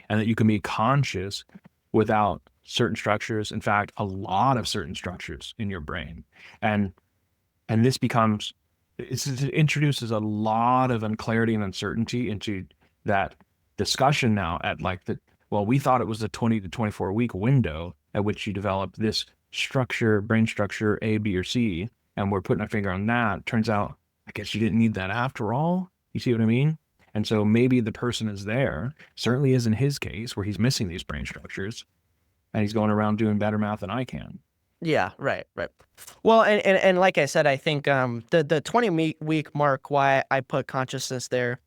and that you can be conscious without certain structures. In fact, a lot of certain structures in your brain. And this becomes, it introduces a lot of unclarity and uncertainty into that discussion now at like the, well, we thought it was a 20 to 24 week window at which you develop this structure, brain structure, A, B, or C, and we're putting our finger on that. Turns out, I guess you didn't need that after all. You see what I mean? And so maybe the person is there, certainly is in his case, where he's missing these brain structures, and he's going around doing better math than I can. Yeah, right, right. Well, and like I said, I think the 20-week mark, why I put consciousness there,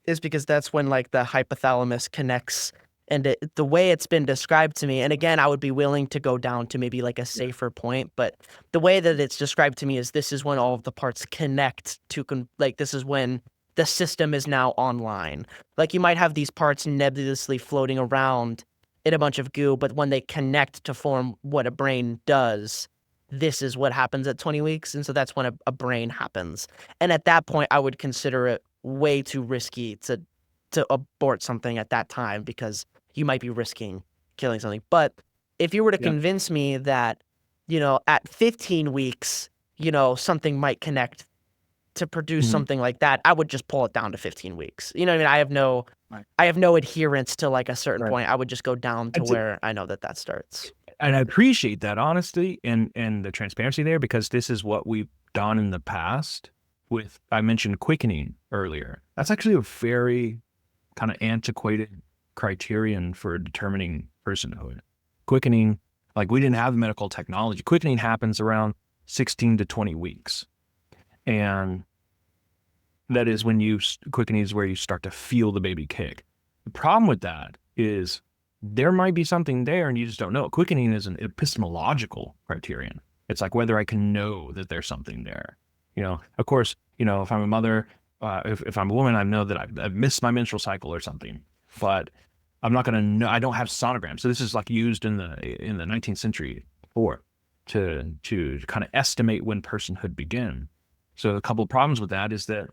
is because that's when like the hypothalamus connects, and the way it's been described to me, and again, I would be willing to go down to maybe like a safer point, but the way that it's described to me is this is when all of the parts connect to like this is when the system is now online. Like you might have these parts nebulously floating around in a bunch of goo, but when they connect to form what a brain does, this is what happens at 20 weeks. And so that's when a brain happens. And at that point, I would consider it way too risky to abort something at that time because you might be risking killing something. But if you were to Yeah. convince me that, at 15 weeks, something might connect to produce Mhm. something like that, I would just pull it down to 15 weeks. You know what I mean? Right. I have no adherence to like a certain Right. point. I would just go down to where I know that starts. And I appreciate that honesty and the transparency there, because this is what we've done in the past with, I mentioned quickening earlier. That's actually a very kind of antiquated criterion for determining personhood. Quickening, like we didn't have medical technology. Quickening happens around 16 to 20 weeks. And that is when quickening is where you start to feel the baby kick. The problem with that is there might be something there and you just don't know. Quickening is an epistemological criterion. It's like whether I can know that there's something there. Of course, if I'm a mother, if I'm a woman, I know that I've missed my menstrual cycle or something, but I'm not going to know. I don't have sonograms. So this is like used in the 19th century to kind of estimate when personhood began. So a couple of problems with that is that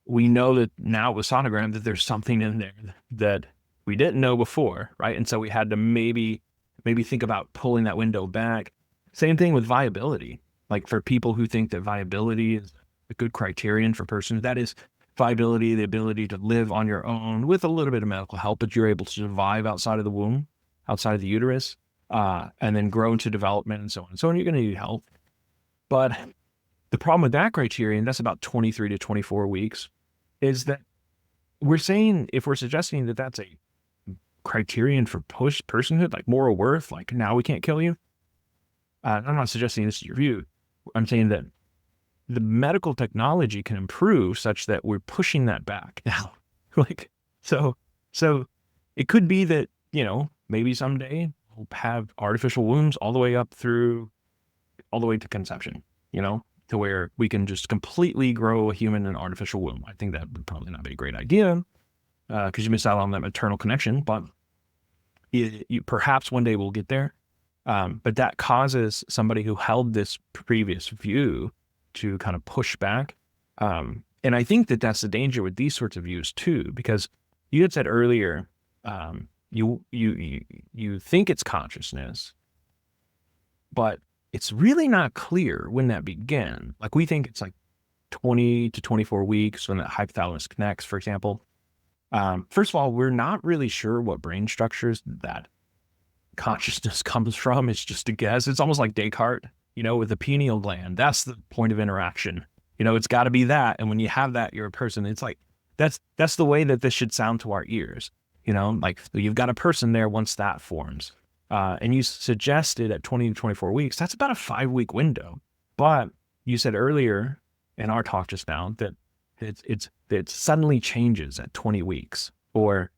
we know that now with sonogram that there's something in there that we didn't know before, right? And so we had to maybe think about pulling that window back. Same thing with viability. Like for people who think that viability is a good criterion for persons, that is viability, the ability to live on your own with a little bit of medical help, but you're able to survive outside of the womb, outside of the uterus, and then grow into development and so on. So you're going to need help. But the problem with that criterion, that's about 23 to 24 weeks, is that if we're suggesting that that's a criterion for personhood, like moral worth, like now we can't kill you. I'm not suggesting this is your view. I'm saying that the medical technology can improve such that we're pushing that back now. So it could be that, maybe someday we'll have artificial wombs all the way to conception, to where we can just completely grow a human in an artificial womb. I think that would probably not be a great idea because you miss out on that maternal connection, but perhaps one day we'll get there. But that causes somebody who held this previous view to kind of push back. And I think that that's the danger with these sorts of views too, because you had said earlier, you think it's consciousness, but it's really not clear when that began. Like we think it's like 20 to 24 weeks when the hypothalamus connects, for example. First of all, we're not really sure what brain structures that consciousness comes from is just a guess. It's almost like Descartes, with the pineal gland. That's the point of interaction. It's got to be that. And when you have that, you're a person. It's like, that's the way that this should sound to our ears. Like you've got a person there once that forms. And you suggested at 20 to 24 weeks, that's about a 5-week window. But you said earlier in our talk just now that it suddenly changes at 20 weeks. Or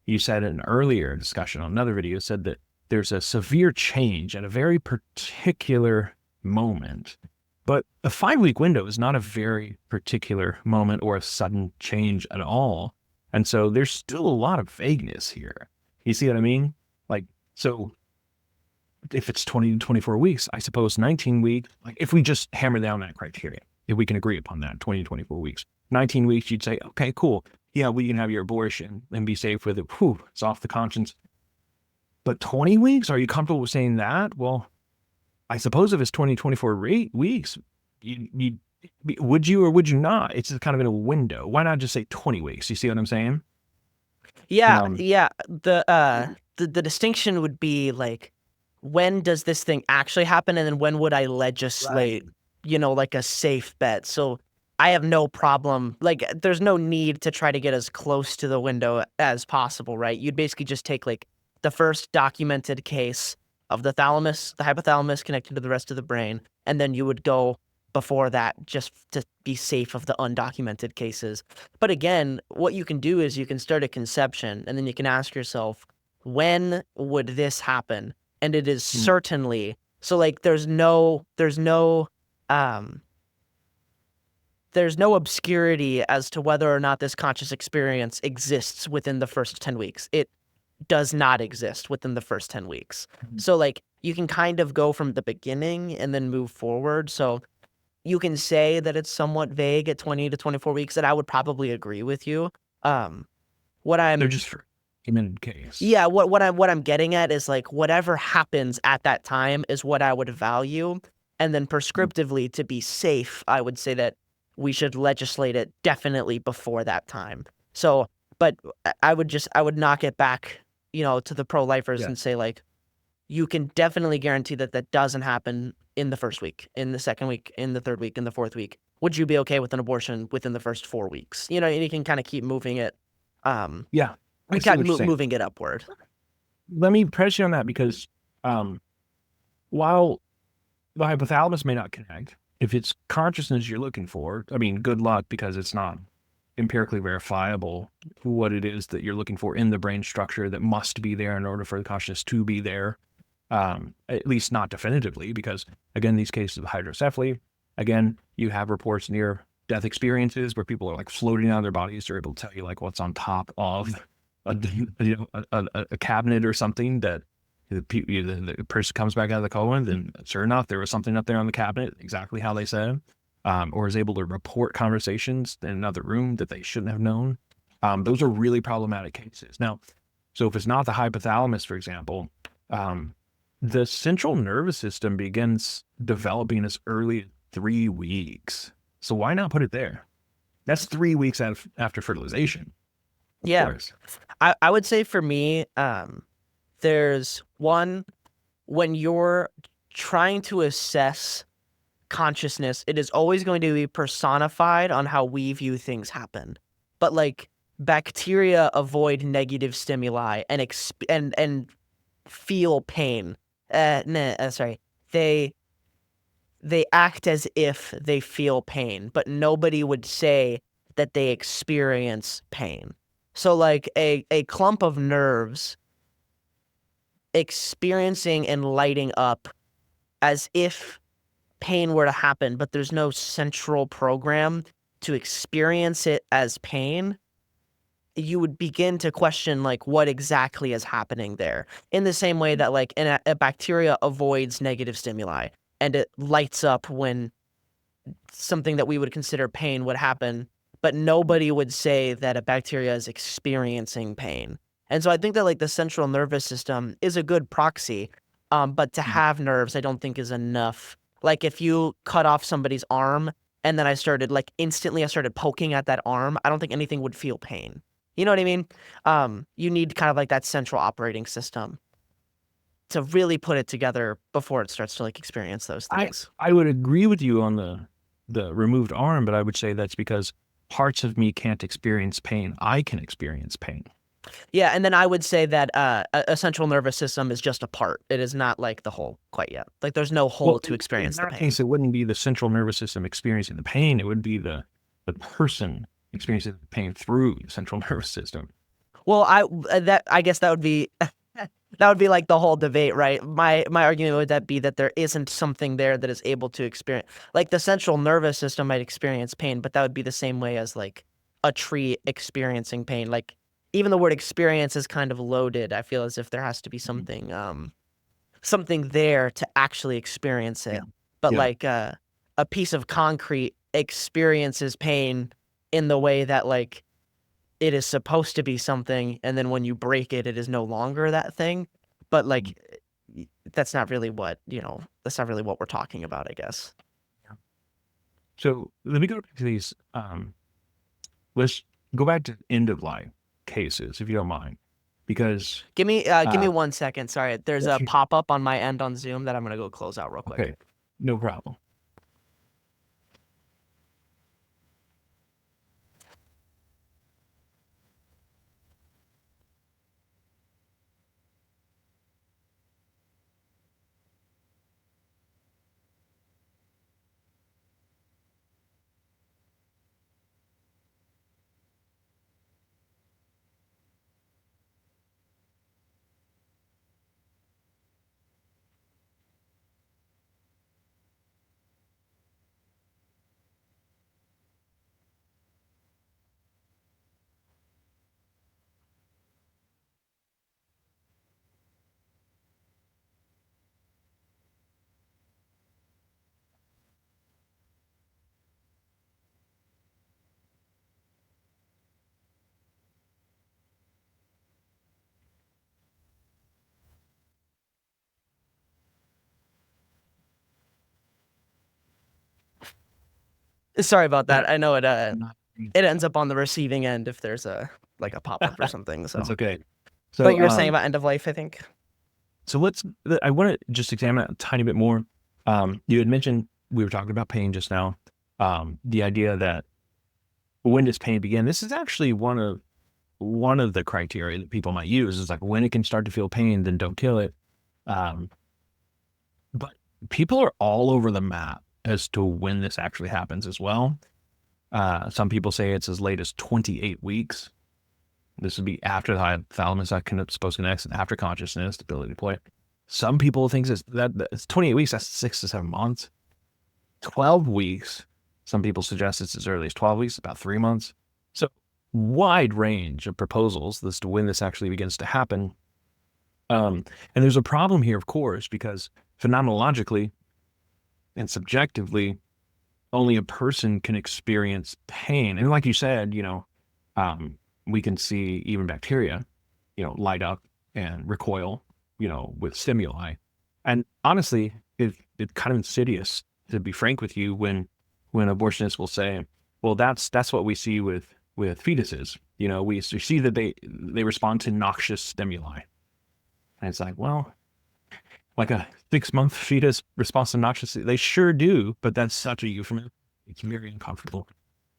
you said in an earlier discussion on another video, said that there's a severe change at a very particular moment. But a 5-week window is not a very particular moment or a sudden change at all. And so there's still a lot of vagueness here. You see what I mean? Like, so if it's 20 to 24 weeks, I suppose 19 weeks, like if we just hammer down that criteria, if we can agree upon that, 20 to 24 weeks, 19 weeks, you'd say, okay, cool. Yeah, we can have your abortion and be safe with it. Whew, it's off the conscience. But 20 weeks, are you comfortable with saying that? Well, I suppose if it's 20, 24 weeks, would you or would you not? It's just kind of in a window. Why not just say 20 weeks? You see what I'm saying? Yeah, yeah. The distinction would be like, when does this thing actually happen, and then when would I legislate, like a safe bet? So I have no problem. Like, there's no need to try to get as close to the window as possible, right? You'd basically just take like the first documented case of the thalamus, the hypothalamus connected to the rest of the brain, and then you would go before that just to be safe of the undocumented cases. But again, what you can do is you can start a conception, and then you can ask yourself, when would this happen? And it is certainly, so like there's no obscurity as to whether or not this conscious experience exists within the first 10 weeks. It does not exist within the first 10 weeks. So like you can kind of go from the beginning and then move forward. So you can say that it's somewhat vague at 20 to 24 weeks, and I would probably agree with you. They're just for human case. Yeah, what I'm getting at is like whatever happens at that time is what I would value. And then prescriptively, to be safe, I would say that we should legislate it definitely before that time. So, but I would knock it back, to the pro-lifers and say like, you can definitely guarantee that that doesn't happen in the first week, in the second week, in the third week, in the fourth week. Would you be okay with an abortion within the first 4 weeks? And you can kind of keep moving it. Yeah. We kept moving it upward. Let me press you on that because while the hypothalamus may not connect, if it's consciousness you're looking for, I mean, good luck because it's not empirically verifiable what it is that you're looking for in the brain structure that must be there in order for the consciousness to be there. At least not definitively, because again, these cases of hydrocephaly, again, you have reports near death experiences where people are like floating out of their bodies. They're able to tell you like what's on top of a cabinet or something, that the person comes back out of the coma, and sure enough, there was something up there on the cabinet, exactly how they said, or is able to report conversations in another room that they shouldn't have known. Those are really problematic cases. Now, so if it's not the hypothalamus, for example, the central nervous system begins developing as early as 3 weeks. So why not put it there? That's 3 weeks after fertilization. Yeah. I would say for me, there's one, when you're trying to assess consciousness, it is always going to be personified on how we view things happen. But like bacteria avoid negative stimuli and feel pain. They act as if they feel pain, but nobody would say that they experience pain. So like a clump of nerves experiencing and lighting up as if pain were to happen, but there's no central program to experience it as pain, you would begin to question like what exactly is happening there. In the same way that like a bacteria avoids negative stimuli and it lights up when something that we would consider pain would happen, but nobody would say that a bacteria is experiencing pain. And so I think that like the central nervous system is a good proxy, but to have nerves I don't think is enough. Like if you cut off somebody's arm and then I started poking at that arm, I don't think anything would feel pain. You know what I mean? You need kind of like that central operating system. to really put it together before it starts to like experience those things. I would agree with you on the removed arm, but I would say that's because parts of me can't experience pain. I can experience pain. Yeah, and then I would say that a central nervous system is just a part. It is not like the whole quite yet. Like there's no whole to experience the in that pain. case, it wouldn't be the central nervous system experiencing the pain. It would be the person experiencing the pain through the central nervous system. Well, I guess that would be that would be like the whole debate, right? My argument would be that there isn't something there that is able to experience, like the central nervous system might experience pain, but that would be the same way as like a tree experiencing pain. Like even the word experience is kind of loaded. I feel as if there has to be something something there to actually experience it. Yeah. But Yeah. like a piece of concrete experiences pain in the way that like it is supposed to be something, and then when you break it, it is no longer that thing. But like that's not really what, that's not really what we're talking about, I guess. So let me go back to these. Let's go back to end of life cases, if you don't mind, because Give me 1 second. Sorry, there's a pop up on my end on Zoom that I'm gonna go close out real quick. Okay, no problem. Sorry about that. I know it ends up on the receiving end if there's a pop up or something. So That's okay. So, but you were saying about end of life, I think. So I want to just examine it a tiny bit more. You had mentioned, we were talking about pain just now. The idea that when does pain begin? This is actually one of the criteria that people might use is like when it can start to feel pain, then don't kill it. But people are all over the map as to when this actually happens as well. Some people say it's as late as 28 weeks. This would be after the hypothalamus, postconnects, and after consciousness, the ability to play. Some people think it's 28 weeks, that's 6 to 7 months. 12 weeks, some people suggest it's as early as 12 weeks, about 3 months. So wide range of proposals as to when this actually begins to happen. And there's a problem here, of course, because phenomenologically and subjectively, only a person can experience pain. And like you said, we can see even bacteria, light up and recoil, with stimuli. And honestly, it's kind of insidious, to be frank with you, when abortionists will say, well, that's what we see with fetuses. We see that they respond to noxious stimuli. And it's like, well, like a 6-month fetus responds to noxious, they sure do, but that's such a euphemism. It's very uncomfortable.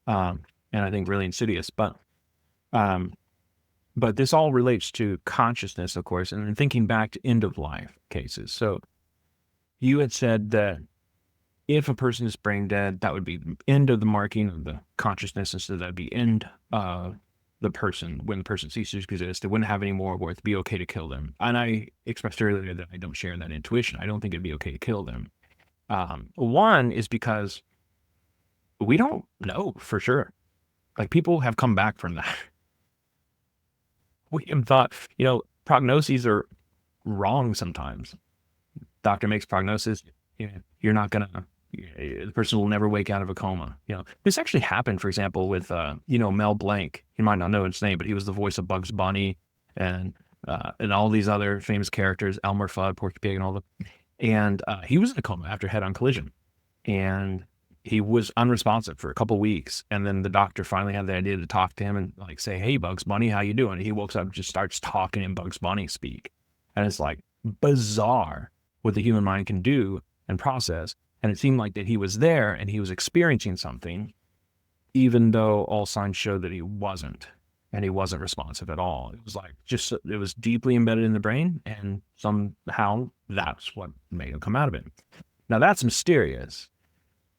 And I think really insidious. But this all relates to consciousness, of course, and then thinking back to end of life cases. So you had said that if a person is brain dead, that would be the end of the marking of the consciousness, and so that'd be end the person when the person ceases to exist. It wouldn't have any more, or it'd be okay to kill them. And I expressed earlier that I don't share that intuition. I don't think it'd be okay to kill them. One is because we don't know for sure. Like, people have come back from that. We have thought, prognoses are wrong sometimes. Doctor makes prognosis, you're not gonna, the person will never wake out of a coma. This actually happened, for example, with Mel Blanc. You might not know his name, but he was the voice of Bugs Bunny and all these other famous characters, Elmer Fudd, Porky Pig, and all and he was in a coma after head-on collision, and he was unresponsive for a couple weeks. And then the doctor finally had the idea to talk to him and say, hey, Bugs Bunny, how you doing? And he wakes up and just starts talking in Bugs Bunny speak. And it's like, bizarre what the human mind can do and process. And it seemed like that he was there and he was experiencing something, even though all signs showed that he wasn't, and he wasn't responsive at all. It was like it was deeply embedded in the brain, and somehow that's what made him come out of it. Now that's mysterious.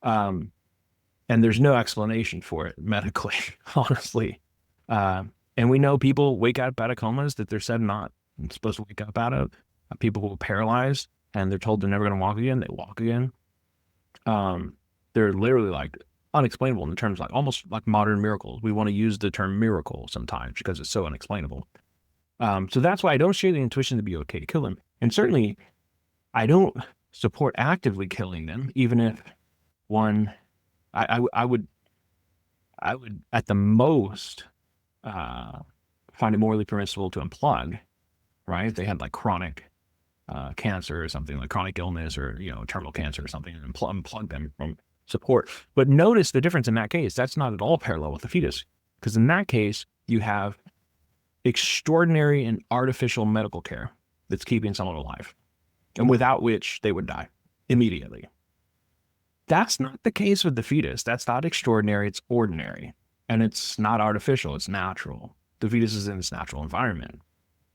And there's no explanation for it medically, honestly. And we know people wake up out of comas that they're said not supposed to wake up out of. People who are paralyzed and they're told they're never going to walk again, they walk again. They're literally like unexplainable in the terms like almost like modern miracles. We want to use the term miracle sometimes because it's so unexplainable. So that's why I don't share the intuition to be okay to kill them. And certainly I don't support actively killing them, even if one, I would at the most find it morally permissible to unplug, right? If they had like chronic cancer or something, like chronic illness or, terminal cancer or something, and unplug them from support. But notice the difference in that case. That's not at all parallel with the fetus, because in that case, you have extraordinary and artificial medical care that's keeping someone alive, and without which they would die immediately. That's not the case with the fetus. That's not extraordinary, it's ordinary. And it's not artificial, it's natural. The fetus is in its natural environment.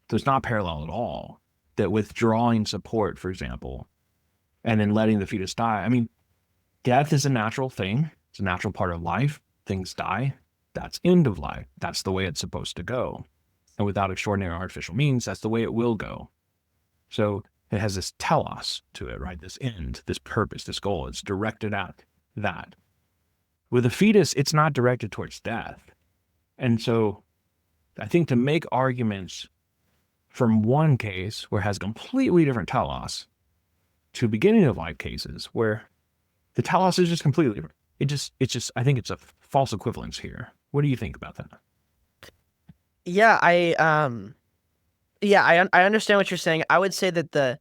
So it's not parallel at all. That withdrawing support, for example, and then letting the fetus die. I mean, death is a natural thing. It's a natural part of life. Things die. That's end of life. That's the way it's supposed to go. And without extraordinary artificial means, that's the way it will go. So it has this telos to it, right? This end, this purpose, this goal. It's directed at that. With a fetus, it's not directed towards death. And so I think to make arguments from one case where it has completely different telos to beginning of life cases where the telos is just completely different. I think it's a false equivalence here. What do you think about that? Yeah, I understand what you're saying. I would say that the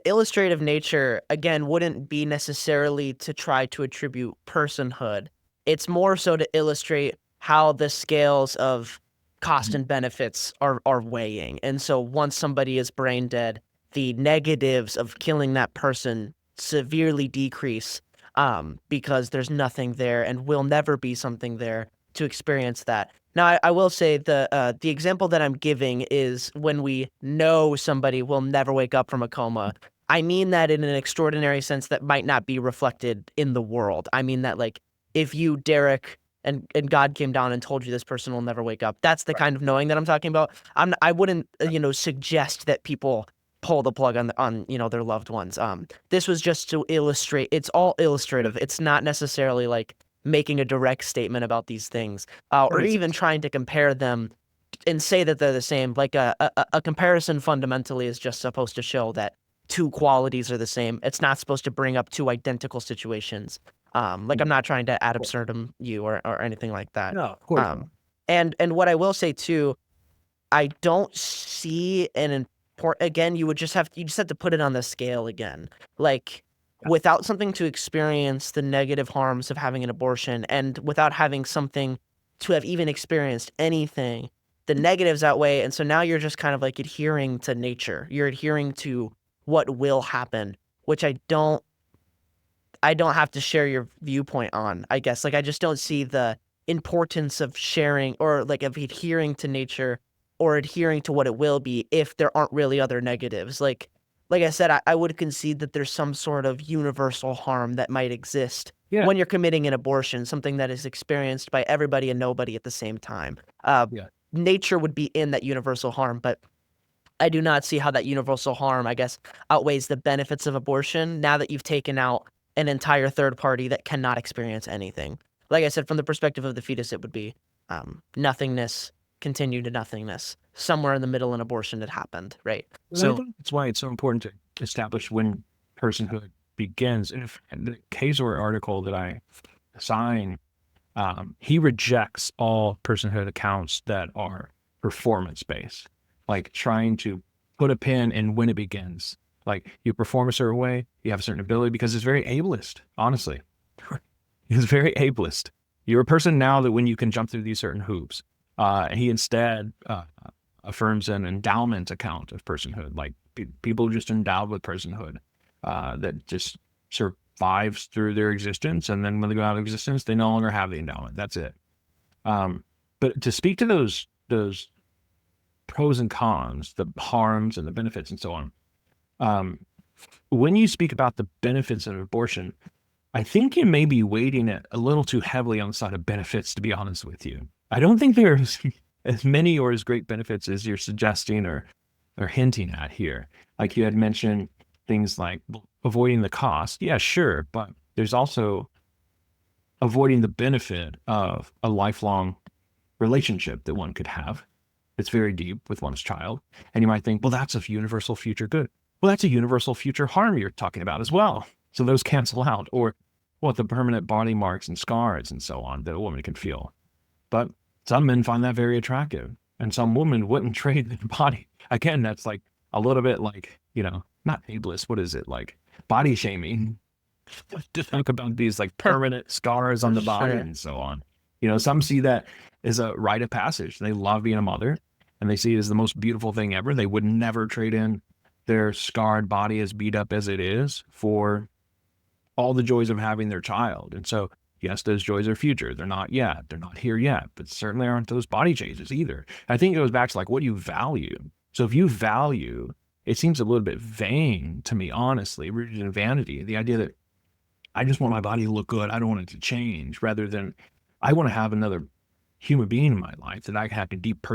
illustrative nature, again, wouldn't be necessarily to try to attribute personhood. It's more so to illustrate how the scales of cost and benefits are weighing. And so once somebody is brain dead, the negatives of killing that person severely decrease because there's nothing there and will never be something there to experience that. Now, I will say the example that I'm giving is when we know somebody will never wake up from a coma. I mean that in an extraordinary sense that might not be reflected in the world. I mean that, like, if you, Derek, and God came down and told you this person will never wake up, that's the kind of knowing that I'm talking about. I wouldn't, suggest that people pull the plug on their loved ones. This was just to illustrate. It's all illustrative. It's not necessarily like making a direct statement about these things, or even trying to compare them and say that they're the same. Like a comparison fundamentally is just supposed to show that two qualities are the same. It's not supposed to bring up two identical situations. Like I'm not trying to ad absurdum you or anything like that. No, of course not. And what I will say too, I don't see an important. Again, you just have to put it on the scale again. Like without something to experience the negative harms of having an abortion, and without having something to have even experienced anything, the negatives outweigh. And so now you're just kind of like adhering to nature. You're adhering to what will happen, which I don't have to share your viewpoint on, I guess. Like, I just don't see the importance of sharing or like of adhering to nature or adhering to what it will be if there aren't really other negatives. Like I said, I would concede that there's some sort of universal harm that might exist when you're committing an abortion, something that is experienced by everybody and nobody at the same time. Nature would be in that universal harm, but I do not see how that universal harm, I guess, outweighs the benefits of abortion now that you've taken out an entire third party that cannot experience anything. Like I said, from the perspective of the fetus, it would be nothingness, continue to nothingness. Somewhere in the middle, an abortion had happened, right? So that's why it's so important to establish when personhood begins. And if the Kaczor article that I assigned, he rejects all personhood accounts that are performance-based, like trying to put a pin in when it begins. Like you perform a certain way, you have a certain ability, because it's very ableist, honestly. It's very ableist. You're a person now that when you can jump through these certain hoops. He instead affirms an endowment account of personhood, like people just endowed with personhood that just survives through their existence, and then when they go out of existence, they no longer have the endowment. That's it. But to speak to those pros and cons, the harms and the benefits and so on, when you speak about the benefits of abortion, I think you may be weighting it a little too heavily on the side of benefits, to be honest with you. I don't think there's as many or as great benefits as you're suggesting or hinting at here. Like you had mentioned things like avoiding the cost. Yeah, sure. But there's also avoiding the benefit of a lifelong relationship that one could have. It's very deep with one's child. And you might think, well, that's a universal future good. Well, that's a universal future harm you're talking about as well. So those cancel out. Or what, the permanent body marks and scars and so on that a woman can feel. But some men find that very attractive. And some women wouldn't trade their body. Again, that's like a little bit like, not ableist. What is it? Like body shaming. To talk about these like permanent scars on the body and so on. Some see that as a rite of passage. They love being a mother and they see it as the most beautiful thing ever. They would never trade in their scarred body, as beat up as it is, for all the joys of having their child. And so, yes, those joys are future. They're not yet. They're not here yet, but certainly aren't those body changes either. I think it goes back to like, what do you value? So if you value, it seems a little bit vain to me, honestly, rooted in vanity, the idea that I just want my body to look good. I don't want it to change, rather than I want to have another human being in my life that I have a deep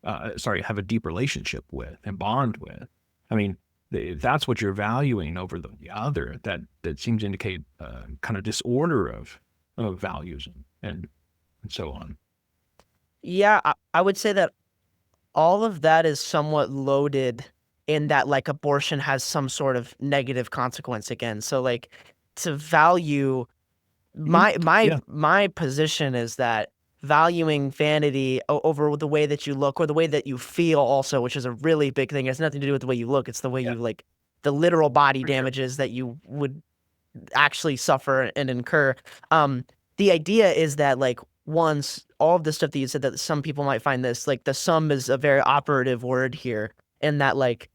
have a deep relationship with and bond with. I mean, if that's what you're valuing over the other, that seems to indicate kind of disorder of values and so on. Yeah, I would say that all of that is somewhat loaded in that like abortion has some sort of negative consequence again. So like to value my position is that valuing vanity over the way that you look or the way that you feel also, which is a really big thing. It has nothing to do with the way you look. It's the way you like the literal body damages that you would actually suffer and incur. The idea is that like once all of the stuff that you said, that some people might find this like the sum is a very operative word here, and that like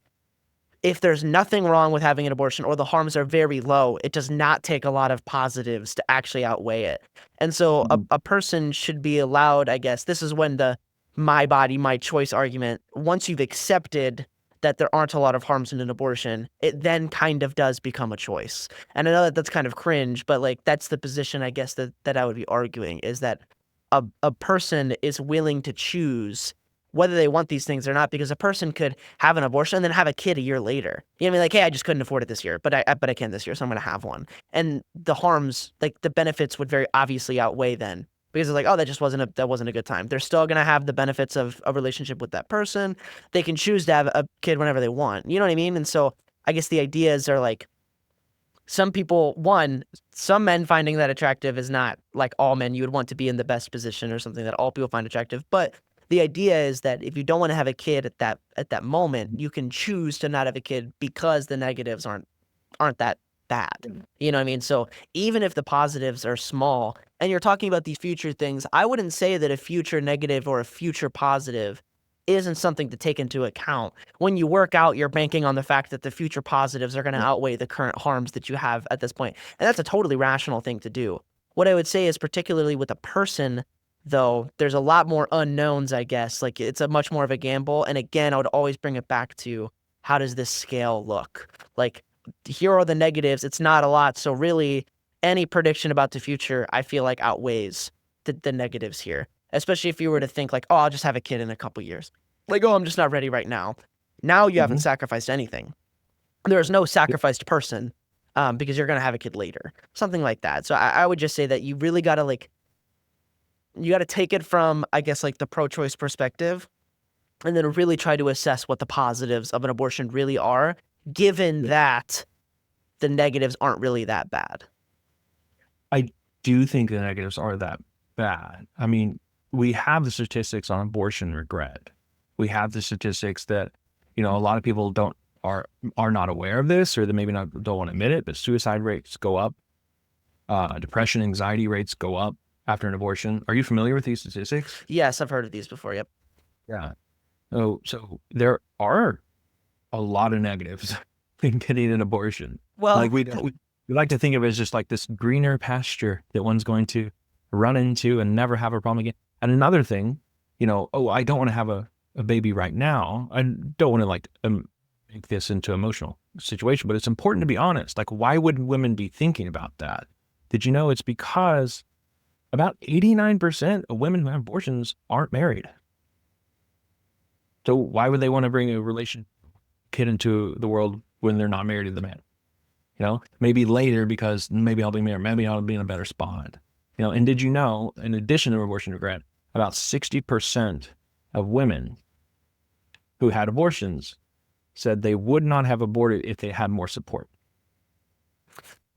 if there's nothing wrong with having an abortion or the harms are very low, it does not take a lot of positives to actually outweigh it. And so a person should be allowed, I guess, this is when the my body, my choice argument, once you've accepted that there aren't a lot of harms in an abortion, it then kind of does become a choice. And I know that that's kind of cringe, but like that's the position, I guess, that I would be arguing, is that a person is willing to choose whether they want these things or not, because a person could have an abortion and then have a kid a year later. You know what I mean? Like, hey, I just couldn't afford it this year, but I can this year, so I'm going to have one. And the harms, like the benefits would very obviously outweigh then, because it's like, oh, that wasn't a good time. They're still going to have the benefits of a relationship with that person. They can choose to have a kid whenever they want. You know what I mean? And so I guess the ideas are like, some men finding that attractive is not like all men. You would want to be in the best position or something that all people find attractive. But the idea is that if you don't want to have a kid at that moment, you can choose to not have a kid because the negatives aren't that bad. You know what I mean? So even if the positives are small and you're talking about these future things, I wouldn't say that a future negative or a future positive isn't something to take into account. When you work out, you're banking on the fact that the future positives are going to outweigh the current harms that you have at this point. And that's a totally rational thing to do. What I would say is, particularly with a person, though, there's a lot more unknowns, I guess. Like, it's a much more of a gamble. And again, I would always bring it back to, how does this scale look? Like, here are the negatives. It's not a lot. So really, any prediction about the future, I feel like outweighs the negatives here. Especially if you were to think like, oh, I'll just have a kid in a couple years. Like, oh, I'm just not ready right now. Now you haven't sacrificed anything. There's no sacrificed person because you're going to have a kid later. Something like that. So I would just say that you really got to you got to take it from, I guess, like the pro-choice perspective, and then really try to assess what the positives of an abortion really are, given that the negatives aren't really that bad. I do think the negatives are that bad. I mean, we have the statistics on abortion regret. We have the statistics that, a lot of people are not aware of this, or they maybe don't want to admit it, but suicide rates go up. Depression, anxiety rates go up after an abortion. Are you familiar with these statistics? Yes, I've heard of these before. Yep. Yeah. So there are a lot of negatives in getting an abortion. Well, Like we like to think of it as just like this greener pasture that one's going to run into and never have a problem again. And another thing, oh, I don't want to have a baby right now. I don't want to like make this into an emotional situation, but it's important to be honest. Like, why would women be thinking about that? Did you know it's because about 89% of women who have abortions aren't married? So why would they want to bring a kid into the world when they're not married to the man? Maybe later because maybe I'll be married. Maybe I'll be in a better spot. And did you know, in addition to abortion regret, about 60% of women who had abortions said they would not have aborted if they had more support?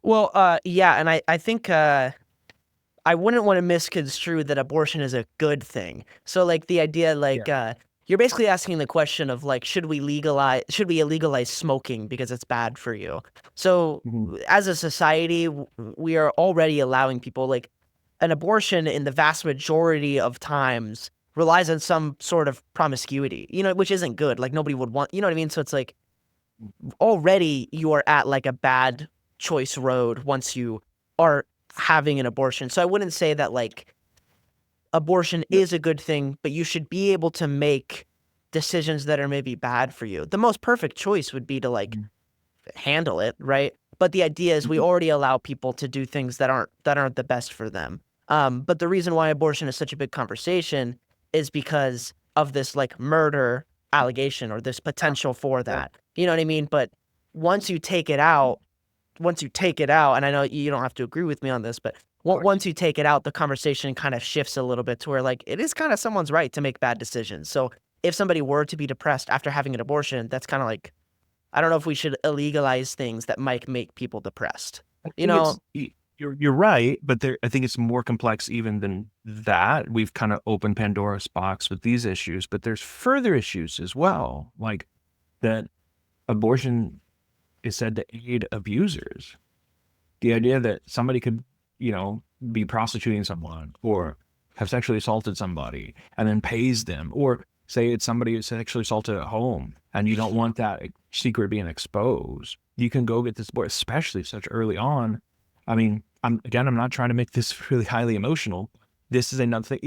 Well, yeah, and I think I wouldn't want to misconstrue that abortion is a good thing. So like the idea you're basically asking the question of like should we illegalize smoking because it's bad for you? So as a society, we are already allowing people like an abortion in the vast majority of times relies on some sort of promiscuity, which isn't good. Like nobody would want, you know what I mean? So it's like already you are at like a bad choice road once you are having an abortion. So I wouldn't say that like abortion is a good thing, but you should be able to make decisions that are maybe bad for you. The most perfect choice would be to like handle it, right? But the idea is we already allow people to do things that aren't the best for them. But the reason why abortion is such a big conversation is because of this like murder allegation or this potential for that. You know what I mean? But once you take it out, and I know you don't have to agree with me on this, but once you take it out, the conversation kind of shifts a little bit to where like it is kind of someone's right to make bad decisions. So if somebody were to be depressed after having an abortion, that's kind of like, I don't know if we should illegalize things that might make people depressed. You're right, but I think it's more complex even than that. We've kind of opened Pandora's box with these issues, but there's further issues as well, like that abortion is said to aid abusers. The idea that somebody could, be prostituting someone or have sexually assaulted somebody and then pays them, or say it's somebody who sexually assaulted at home and you don't want that secret being exposed. You can go get this abortion, especially such early on. I mean, I'm not trying to make this really highly emotional. This is another thing.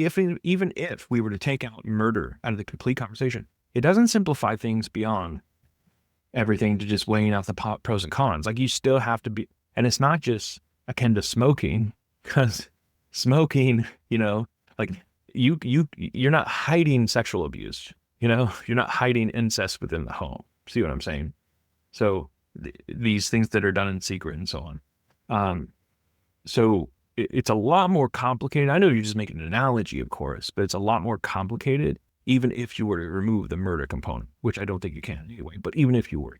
Even if we were to take out murder out of the complete conversation, it doesn't simplify things beyond everything to just weighing out the pros and cons. Like you still have to be, and it's not just akin to smoking, because smoking, like you're not hiding sexual abuse, you're not hiding incest within the home. See what I'm saying? So these things that are done in secret and so on. So it's a lot more complicated. I know you're just making an analogy, of course, but it's a lot more complicated, even if you were to remove the murder component, which I don't think you can anyway, but even if you were.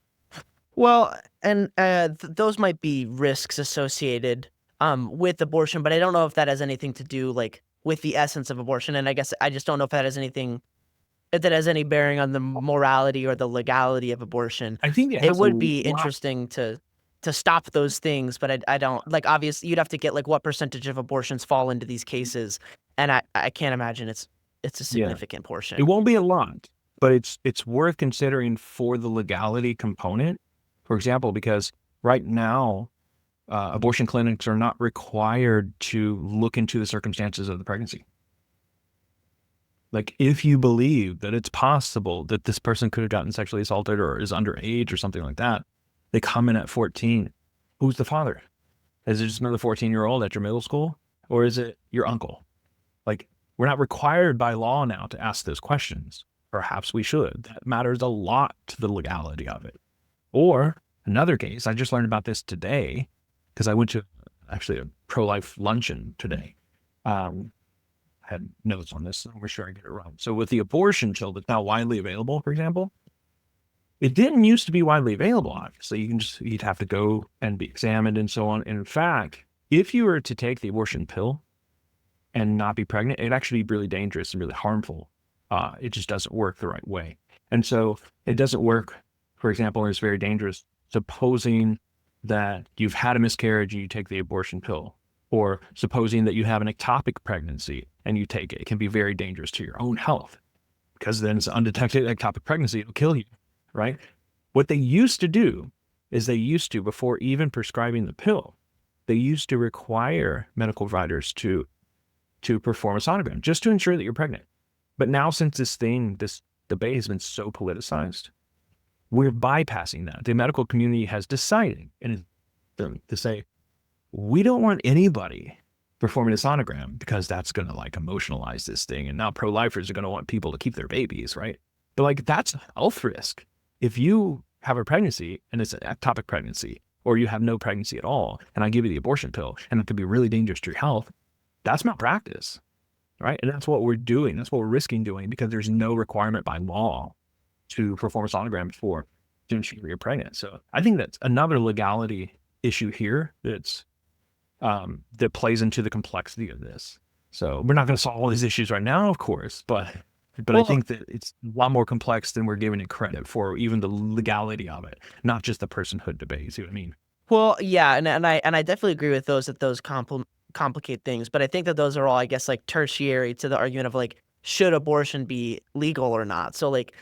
Well, and those might be risks associated with abortion, but I don't know if that has anything to do like with the essence of abortion. And I guess I just don't know if that has any bearing on the morality or the legality of abortion. I think it would be interesting to stop those things, but I don't like, obviously you'd have to get like what percentage of abortions fall into these cases. And I can't imagine it's a significant portion. It won't be a lot, but it's worth considering for the legality component. For example, because right now, abortion clinics are not required to look into the circumstances of the pregnancy. Like if you believe that it's possible that this person could have gotten sexually assaulted or is underage or something like that, they come in at 14. Who's the father? Is it just another 14-year-old at your middle school? Or is it your uncle? Like we're not required by law now to ask those questions. Perhaps we should. That matters a lot to the legality of it. Or another case, I just learned about this today because I went to actually a pro-life luncheon today. I had notes on this, so we're sure I get it wrong. So with the abortion pill that's now widely available, for example, it didn't used to be widely available, obviously. You'd have to go and be examined and so on. And in fact, if you were to take the abortion pill and not be pregnant, it'd actually be really dangerous and really harmful. It just doesn't work the right way. And so it doesn't work, for example, it's very dangerous. Supposing that you've had a miscarriage and you take the abortion pill, or supposing that you have an ectopic pregnancy and you take it, it can be very dangerous to your own health because then it's undetected ectopic pregnancy. It'll kill you, right? What they used to do is before even prescribing the pill, they used to require medical providers to perform a sonogram just to ensure that you're pregnant. But now, since this debate has been so politicized, we're bypassing that. The medical community has decided to say, we don't want anybody performing a sonogram because that's going to like emotionalize this thing. And now pro-lifers are going to want people to keep their babies, right? But like, that's a health risk. If you have a pregnancy and it's an ectopic pregnancy, or you have no pregnancy at all, and I give you the abortion pill, and it could be really dangerous to your health, that's malpractice, right? And that's what we're doing. That's what we're risking doing, because there's no requirement by law to perform a sonogram before to ensure you're pregnant. So I think that's another legality issue here that's that plays into the complexity of this. So we're not going to solve all these issues right now, of course, but I think that it's a lot more complex than we're giving it credit for, even the legality of it, not just the personhood debate. See what I mean? Well, yeah, and I definitely agree with those complicate things, but I think that those are all, I guess, like tertiary to the argument of like, should abortion be legal or not? So like,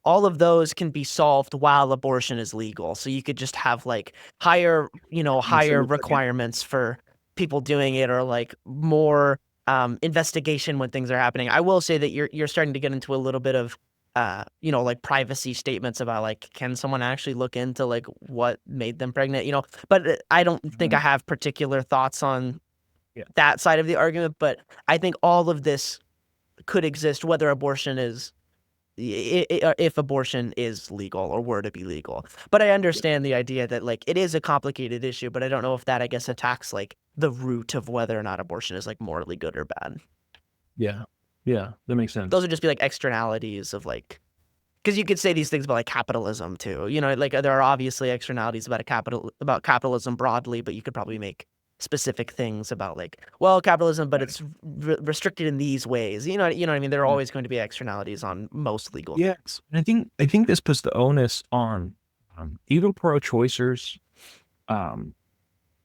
all of those can be solved while abortion is legal. So you could just have like higher requirements for people doing it, or like more investigation when things are happening. I will say that you're starting to get into a little bit of like privacy statements about like, can someone actually look into like what made them pregnant, but I don't think I have particular thoughts on that side of the argument. But I think all of this could exist whether abortion is if abortion is legal or were to be legal. But I understand the idea that like it is a complicated issue, but I don't know if that, I guess, attacks like the root of whether or not abortion is like morally good or bad. Yeah, that makes sense. Those would just be like externalities of like, because you could say these things about like capitalism too. Like there are obviously externalities about capitalism broadly, but you could probably make specific things about like, well, capitalism, but it's restricted in these ways. You know what I mean? There are always going to be externalities on most legal. Yes, and I think this puts the onus on even pro-choicers, and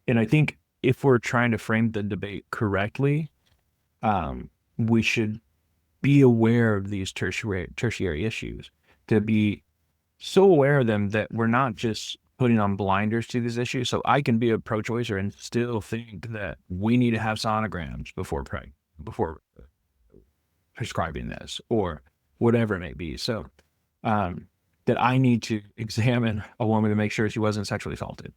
I think if we're trying to frame the debate correctly, we should be aware of these tertiary issues, to be so aware of them that we're not just putting on blinders to these issues. So I can be a pro-choicer and still think that we need to have sonograms before prescribing this or whatever it may be. So that I need to examine a woman to make sure she wasn't sexually assaulted,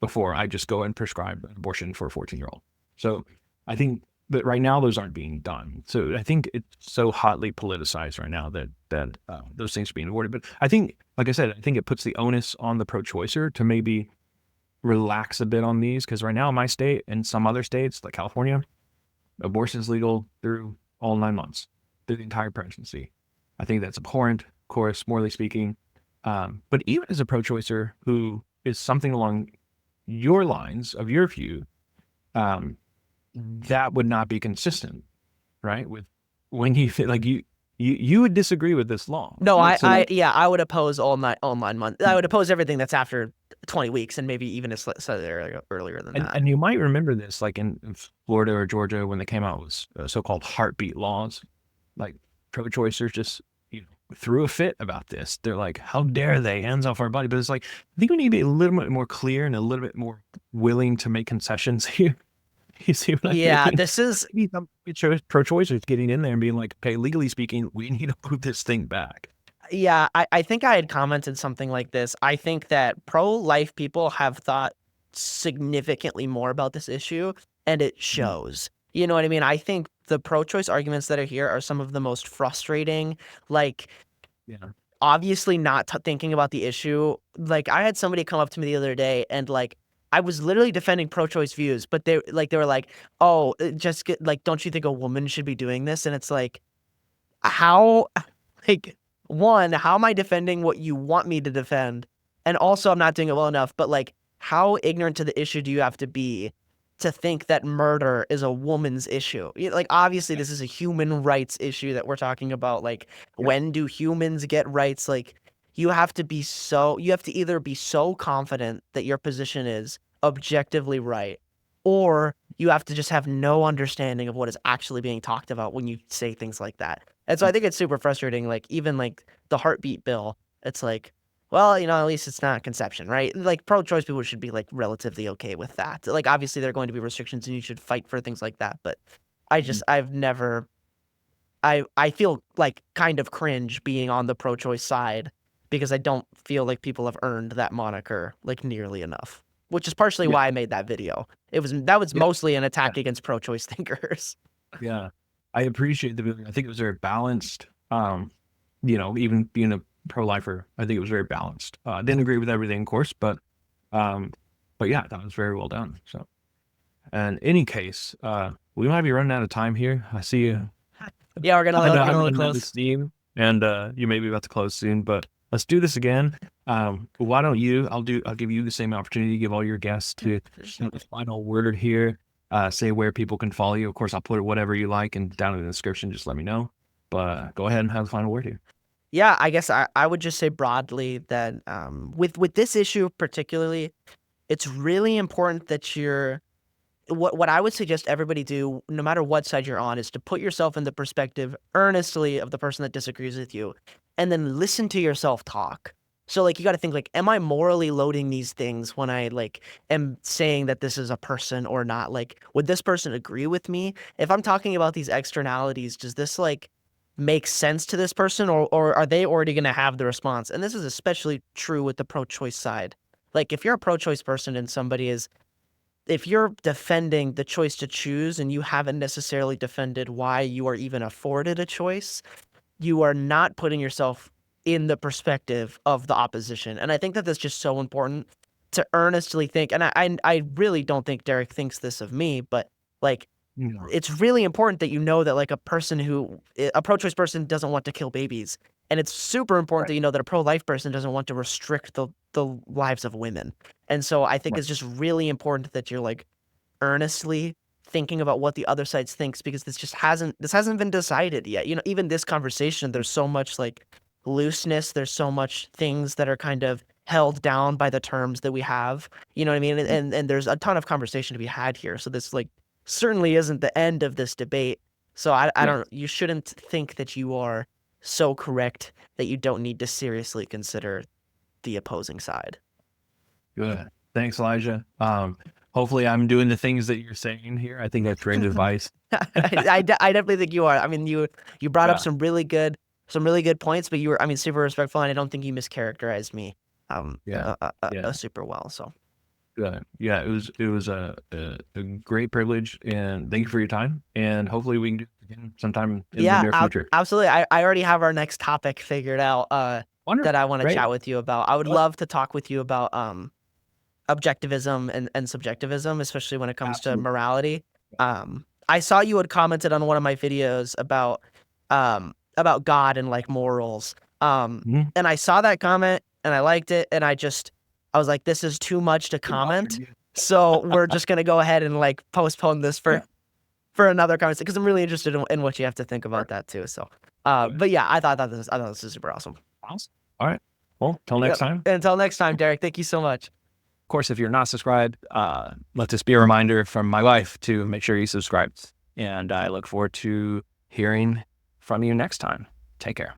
before I just go and prescribe an abortion for a 14-year-old. So I think that right now those aren't being done. So I think it's so hotly politicized right now that those things are being avoided. But I think, like I said, I think it puts the onus on the pro-choicer to maybe relax a bit on these, because right now in my state and some other states like California, abortion is legal through all 9 months, through the entire pregnancy. I think that's abhorrent, of course, morally speaking. But even as a pro-choicer who is something along your lines of your view, that would not be consistent, right? With when you feel like you would disagree with this law. No, right? I would oppose all 9 months. I would oppose everything that's after 20 weeks, and maybe even earlier than that. And you might remember this, like in Florida or Georgia, when they came out with so-called heartbeat laws, like pro-choicers just threw a fit about this. They're like, how dare they, hands off our body? But it's like, I think we need to be a little bit more clear and a little bit more willing to make concessions here. You see what I mean? Yeah, this is pro-choicers getting in there and being like, okay, legally speaking, we need to move this thing back. Yeah, I think I had commented something like this. I think that pro-life people have thought significantly more about this issue, and it shows. You know what I mean? I think the pro-choice arguments that are here are some of the most frustrating. Like, obviously not thinking about the issue. Like, I had somebody come up to me the other day, and like, I was literally defending pro-choice views, but they were like, "Oh, don't you think a woman should be doing this?" And it's like, how, like, one, how am I defending what you want me to defend? And also, I'm not doing it well enough. But like, how ignorant to the issue do you have to be to think that murder is a woman's issue? Like, obviously, this is a human rights issue that we're talking about. Like, when do humans get rights? Like, you have to either be so confident that your position is objectively right, or you have to just have no understanding of what is actually being talked about when you say things like that. And so I think it's super frustrating. Like, even like the heartbeat bill, it's like, well, at least it's not conception, right? Like pro-choice people should be like relatively okay with that. Like obviously there are going to be restrictions and you should fight for things like that, but I've never I feel like kind of cringe being on the pro-choice side because I don't feel like people have earned that moniker like nearly enough, which is partially Yeah, why I made that video. That was yeah, mostly an yeah, attack against pro-choice thinkers. yeah. I appreciate the video. I think it was very balanced. Even being a pro-lifer, I think it was very balanced. I didn't agree with everything, of course, um, but yeah, that was very well done. So, in any case, we might be running out of time here. I see you. Yeah, we're gonna I know I'm let it running out of close. steam, and you may be about to close soon, but let's do this again. Why don't you? I'll give you the same opportunity to give all your guests to have the final word here. Say where people can follow you. Of course, I'll put whatever you like and down in the description. Just let me know. But go ahead and have the final word here. Yeah, I guess I would just say broadly that with this issue particularly, it's really important that what I would suggest everybody do, no matter what side you're on, is to put yourself in the perspective earnestly of the person that disagrees with you, and then listen to yourself talk. So like you got to think like, am I morally loading these things when I like am saying that this is a person or not? Like, would this person agree with me? If I'm talking about these externalities, does this like make sense to this person, or are they already going to have the response? And this is especially true with the pro-choice side. Like if you're a pro-choice person and somebody is if you're defending the choice to choose and you haven't necessarily defended why you are even afforded a choice, you are not putting yourself in the perspective of the opposition. And I think that that's just so important to earnestly think. And I really don't think Derek thinks this of me, but like No. it's really important that you know that like a pro-choice person doesn't want to kill babies. And it's super important Right. that you know that a pro-life person doesn't want to restrict the lives of women. And so I think Right. it's just really important that you're like earnestly thinking about what the other side thinks because this hasn't been decided yet. Even this conversation, there's so much like looseness, there's so much things that are kind of held down by the terms that we have. You know what I mean? And there's a ton of conversation to be had here. So this like certainly isn't the end of this debate. So I Yeah. don't you shouldn't think that you are so correct that you don't need to seriously consider the opposing side. Good. Thanks, Elijah. Hopefully I'm doing the things that you're saying here. I think that's great advice. I definitely think you are. I mean, you brought up Yeah. some really good points, but you were, I mean, super respectful, and I don't think you mischaracterized me Yeah. Yeah. super well. So Good. Yeah. It was a great privilege, and thank you for your time. And hopefully we can do it again sometime in the yeah, near future. absolutely. I already have our next topic figured out that Wonderful. I want to Great. chat with you about. I would Good. love to talk with you about objectivism and subjectivism, especially when it comes to Absolutely. morality. I saw you had commented on one of my videos about God and like morals. Mhm. And I saw that comment and I liked it, and I was like, this is too much to It bothered comment. you. So we're just gonna go ahead and like postpone this Yeah. for another conversation because I'm really interested in what you have to think about Sure. that too. So, Good. but yeah, I thought this is super awesome. Awesome. All right. Well, till next Yep. time. Until next time, Derek. Thank you so much. Of course, if you're not subscribed, let this be a reminder from my wife to make sure you subscribe. And I look forward to hearing from you next time. Take care.